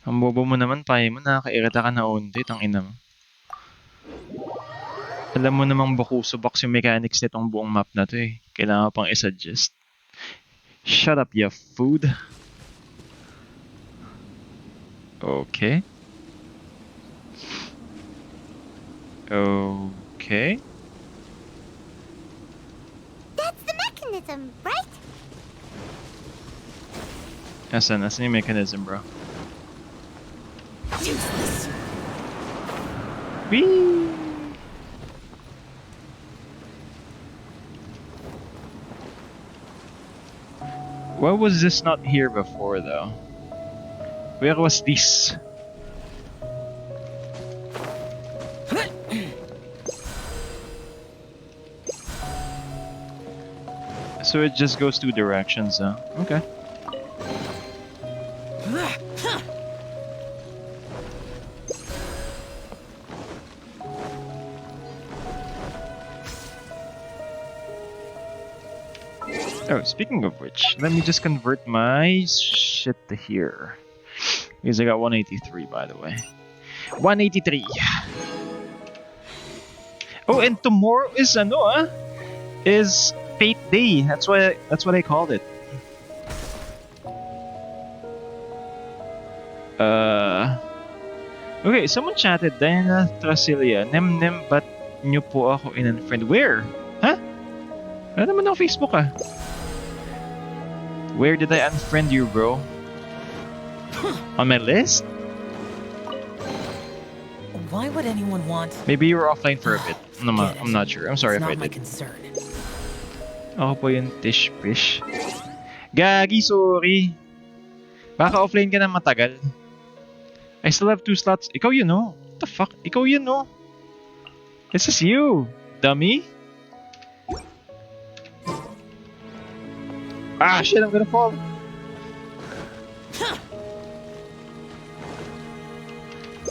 Ang bobo mo naman, pahay mo, nakakairita ka na onti, tangina mo. Alam mo namang Bokuso box yung mechanics nitong buong map na to eh. Kailangan pang i-suggest. Shut up, ya food. Okay. Okay. That's the mechanism, right? Asan yung mechanism, bro? Useless. Whee! Why was this not here before, though? Where was this? So it just goes two directions, huh? Okay. Oh, speaking of which, let me just convert my shit to here. Because I got 183, by the way. 183. Oh, and tomorrow is is Fate Day. That's what I called it. Okay, someone chatted. Diana Trasilia. Nem ba't nyo po ako in-unfriend? Where? Huh? Wala naman ako Facebook ah. Where did I unfriend you, bro? On my list? Why would anyone want? Maybe you were offline for a bit. I'm not sure. I'm sorry It's if I not my did. concern. Ako po yung tish-pish. Gagi, sorry. Baka offline ka na matagal. I still have 2 slots. Ikaw yun, no? What the fuck? Ikaw yun, no? This is you, dummy. Ah, shit, I'm gonna fall.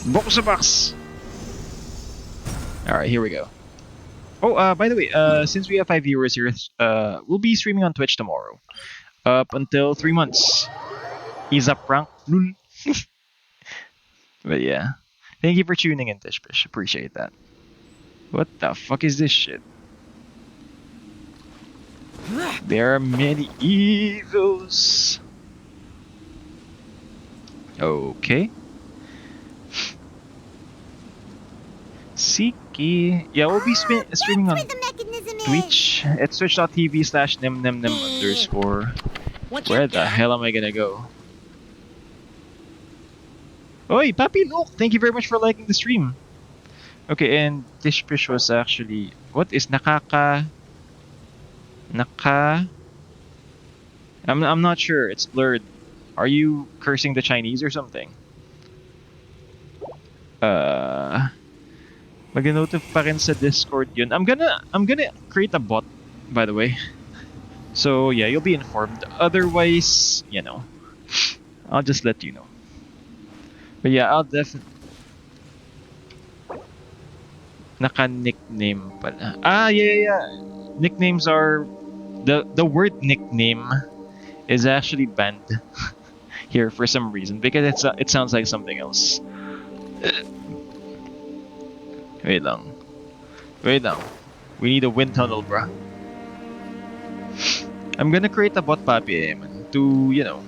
Box sa box. Alright, here we go. Oh, by the way, since we have 5 viewers here, we'll be streaming on Twitch tomorrow. Up until 3 months. Is a prank. Lul. But yeah. Thank you for tuning in, Tishpish. Appreciate that. What the fuck is this shit? There are many evils. Okay. Siki. Yeah, we'll be streaming on That's where the mechanism is. Twitch. It's twitch.tv/nemnemnem_. Where the hell am I gonna go? Oi, Papi Luke! Thank you very much for liking the stream. Okay, and Tishpish was actually... What is Naka... I'm not sure. It's blurred. Are you cursing the Chinese or something? Mag-notif pa rin sa Discord yun. I'm gonna create a bot, by the way. So yeah, you'll be informed. Otherwise, you know, I'll just let you know. But yeah, I'll definitely... Naka-nickname pala. Ah, yeah. Nicknames are... The word nickname is actually banned here for some reason because it sounds like something else. Wait lang. We need a wind tunnel, bruh. I'm gonna create a bot, Papi, to, you know,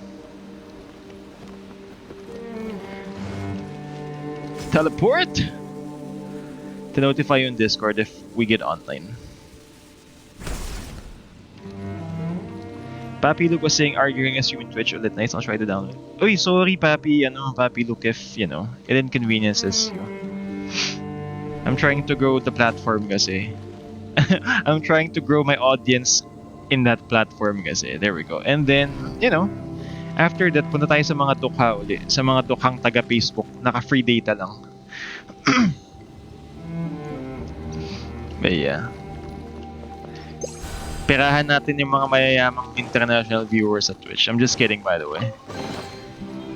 teleport to notify you in Discord if we get online. Papi Luke was saying arguing as you in Twitch ulit. Nice, I'll try to download. Uy, sorry Papi, Papi Luke, if, you know, it inconveniences you. I'm trying to grow the platform kasi. I'm trying to grow my audience in that platform kasi. There we go. And then, you know, after that, punta tayo sa mga dukha ulit. Sa mga dukhang taga-Facebook. Naka-free data lang. But yeah. Perahan natin yung mga mayayamang international viewers at Twitch. I'm just kidding, by the way.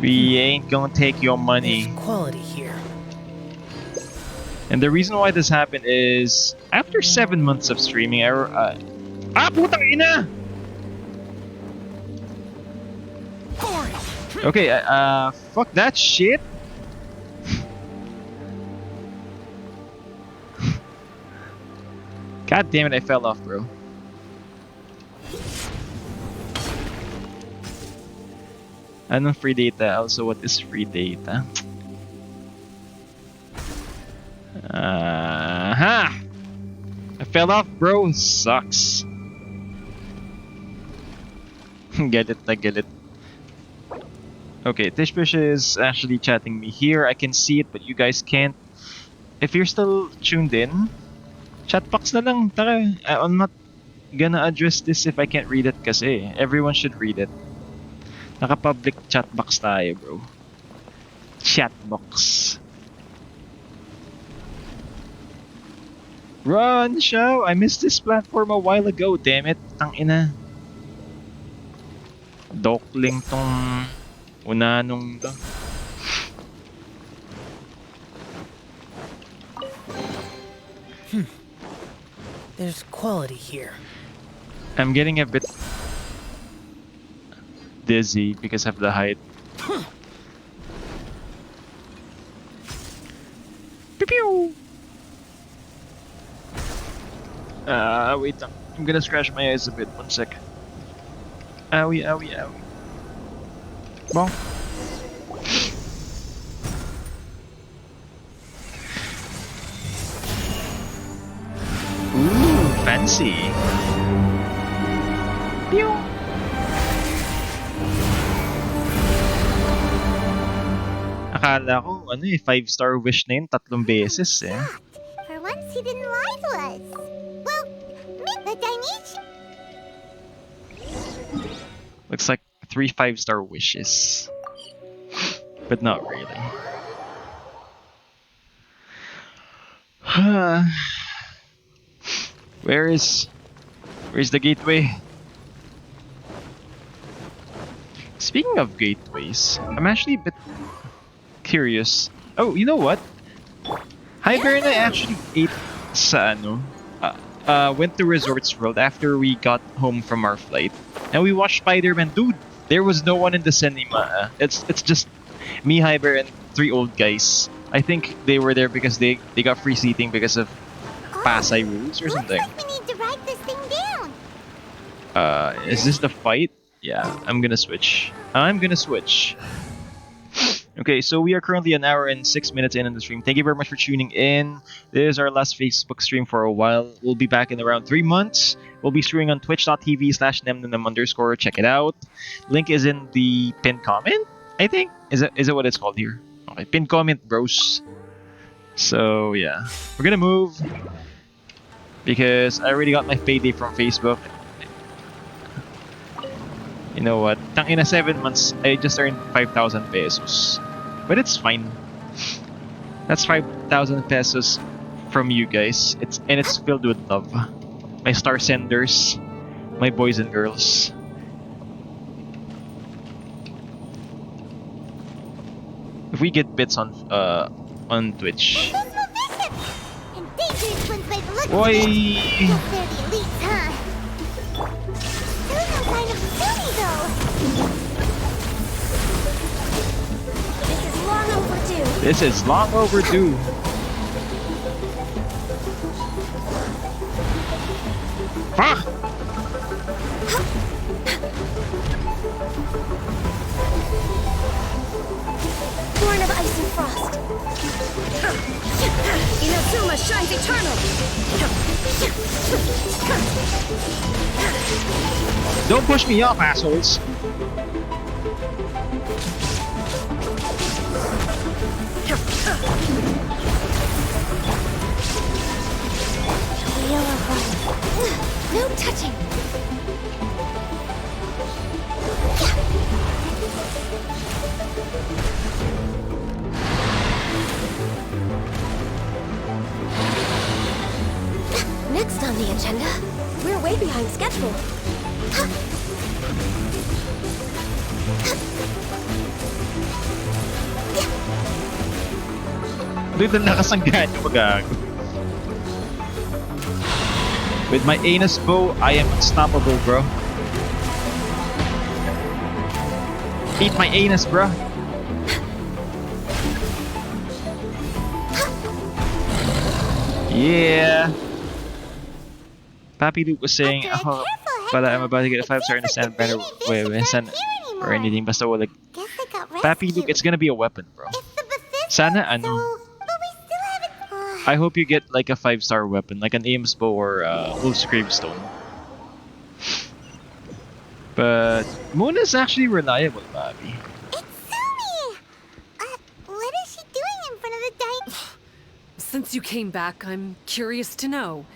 We ain't gonna take your money. There's quality here. And the reason why this happened is after 7 months of streaming, putang ina! Okay, fuck that shit. God damn it, I fell off, bro. Anong free data? Also, what is free data? I fell off, bro. Sucks. Get it, I get it. Okay, Tishpish is actually chatting me here. I can see it, but you guys can't. If you're still tuned in, chat box na lang. Tara, I'm not gonna address this if I can't read it kasi. Everyone should read it. Naka-public chat box tayo, bro. Chat box. Run, show! I missed this platform a while ago, damn it. Tangina. Dokling tong unanong to. There's quality here. I'm getting a bit dizzy because of the height. Pew pew! Wait, I'm gonna scratch my eyes a bit. 1 sec. Owie, owie, owie. Bon. Ooh, fancy. Akala ko, 5-star wish na yun, 3 beses eh. Shocked. For once, he didn't lie to us. Well, but I need you. Looks like 3 5-star wishes. But not really. Where's the gateway? Speaking of gateways, I'm actually a bit curious. Oh, you know what? Hyber and I actually ate sa went to Resorts World after we got home from our flight. And we watched Spider-Man. Dude, there was no one in the cinema. It's just me, Hyber, and 3 old guys. I think they were there because they got free seating because of Pasay rules or something. Looks like we need to write this thing down. Is this the fight? Yeah, I'm gonna switch. Okay, so we are currently an hour and 6 minutes in the stream. Thank you very much for tuning in. This is our last Facebook stream for a while. We'll be back in around 3 months. We'll be streaming on twitch.tv/nemnenum_. Check it out. Link is in the pinned comment, I think. Is it what it's called here? Okay, pinned comment, bros. So yeah, we're gonna move because I already got my payday from Facebook. You know what? Tangina 7 months, I just earned 5,000 pesos. But it's fine. That's 5,000 pesos from you guys. It's filled with love. My star senders, my boys and girls. If we get bits on Twitch. There's no bishop. And dangerous ones by the look of Oi! it. Guess they're the elites, huh? Still no sign of Sunny, though. This is long overdue. This is long overdue. Fuck! Born of ice and frost. Inazuma shines eternal. Don't push me off, assholes. Yellow heart. No touching. Next on the agenda, we're way behind schedule. Dito nakasanggaan yung magago. With my anus bow, I am unstoppable, bro. Eat my anus, bro. Yeah. Papi Luke was saying, oh, but I'm about to get a 5-star in a sand banner or anything. Basta wala. Papi Luke, it's gonna be a weapon, bro. Sana ano. I hope you get like a 5-star weapon, like an Ames bow or Wolf's Gravestone. But Moon is actually reliable, Bobby. It's Sumi! What is she doing in front of the dike? Since you came back, I'm curious to know.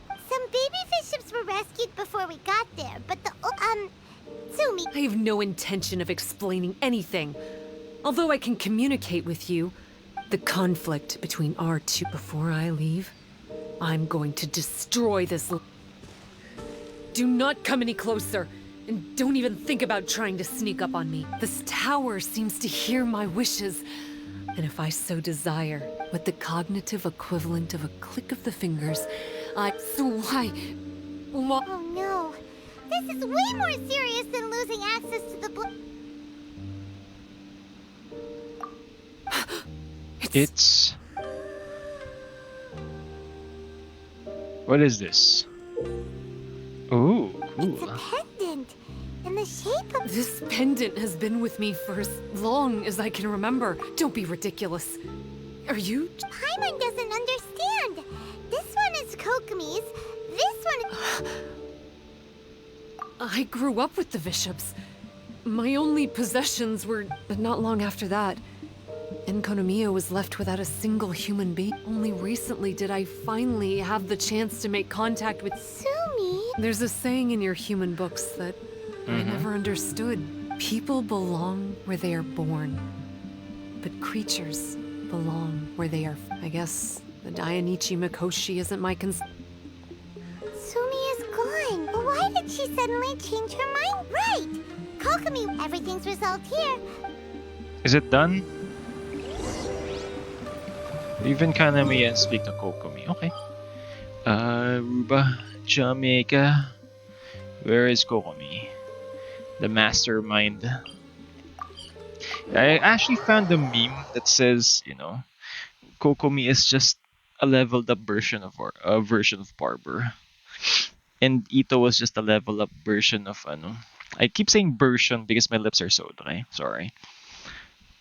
Some baby fish ships were rescued before we got there, but Sumi. I have no intention of explaining anything. Although I can communicate with you, the conflict between our two before I leave, I'm going to destroy this. Do not come any closer, and don't even think about trying to sneak up on me. This tower seems to hear my wishes, and if I so desire, with the cognitive equivalent of a click of the fingers, Oh no. This is way more serious than losing access to the It's... What is this? Ooh, It's cool. a pendant in the shape of. This pendant has been with me for as long as I can remember. Don't be ridiculous. Are you? Paimon doesn't understand. This one is Kokomi's. This one. I grew up with the Bishops. My only possessions were not long after that. Enkonomiya was left without a single human being. Only recently did I finally have the chance to make contact with... Sumi? There's a saying in your human books that I never understood. People belong where they are born, but creatures belong where they are... I guess the Dainichi Mikoshi isn't my Sumi is gone. But why did she suddenly change her mind? Right! Kokomi, everything's resolved here. Is it done? Even Kanami and speak to Kokomi. Okay. Aruba, Jamaica. Where is Kokomi? The mastermind. I actually found a meme that says, you know, Kokomi is just a leveled up version of Barber, and Ito was just a leveled up version of ano. I keep saying version because my lips are so dry. Sorry.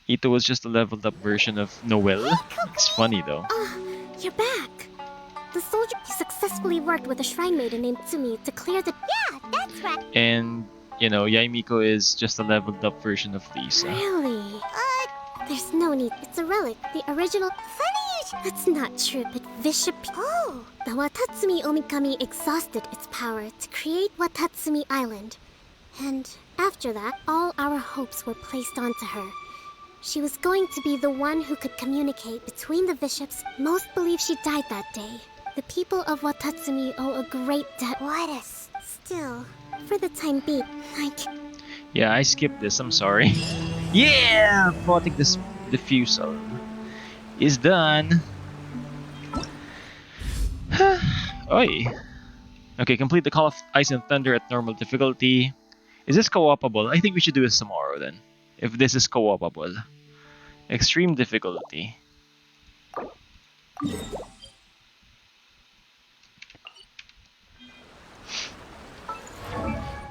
Ito was just a leveled up version of Noel. It's funny though. You're back. The soldier successfully worked with a shrine maiden named Tsumi to clear the... Yeah, that's right. And you know, Yaimiko is just a leveled up version of Lisa. Really? There's no need. It's a relic. The original... Funny you That's not true, but Bishop... Oh! The Watatsumi Omikami exhausted its power to create Watatsumi Island. And after that, all our hopes were placed onto her. She was going to be the one who could communicate between the bishops. Most believe she died that day. The people of Watatsumi owe a great debt. What a... Still... For the time being, Yeah, I skipped this. I'm sorry. Yeah, plotting this diffusal is done. Oi. Okay, complete the Call of Ice and Thunder at normal difficulty. Is this co-opable? I think we should do this tomorrow then. If this is co-opable. Extreme difficulty.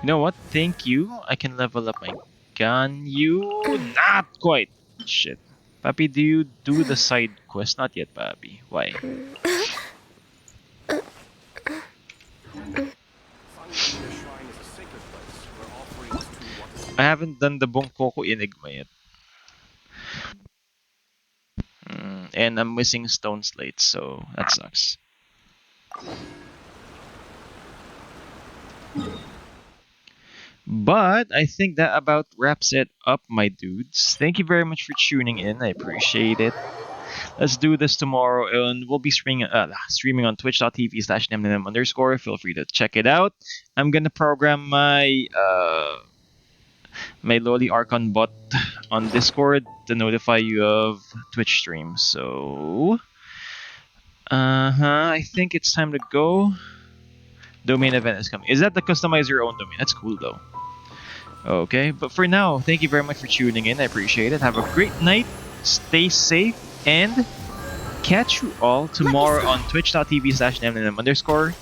You know what? Thank you. I can level up my gun. You not quite. Shit. Papi, do you do the side quest? Not yet, Papi. Why? I haven't done the Bongkoku Enigma yet. And I'm missing stone slates, so that sucks. But I think that about wraps it up, my dudes. Thank you very much for tuning in. I appreciate it. Let's do this tomorrow, and we'll be streaming on twitch.tv/nemnem_. Feel free to check it out. I'm gonna program my my lowly Archon bot on Discord to notify you of Twitch streams. So, I think it's time to go. Domain event is coming. Is that the customize your own domain? That's cool though. Okay, but for now, thank you very much for tuning in. I appreciate it. Have a great night. Stay safe and catch you all tomorrow on twitch.tv/nemnem_.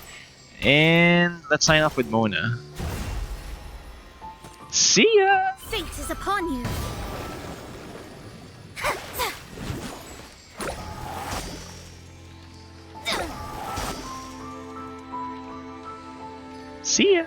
And let's sign off with Mona. See ya! fate is upon you. See ya!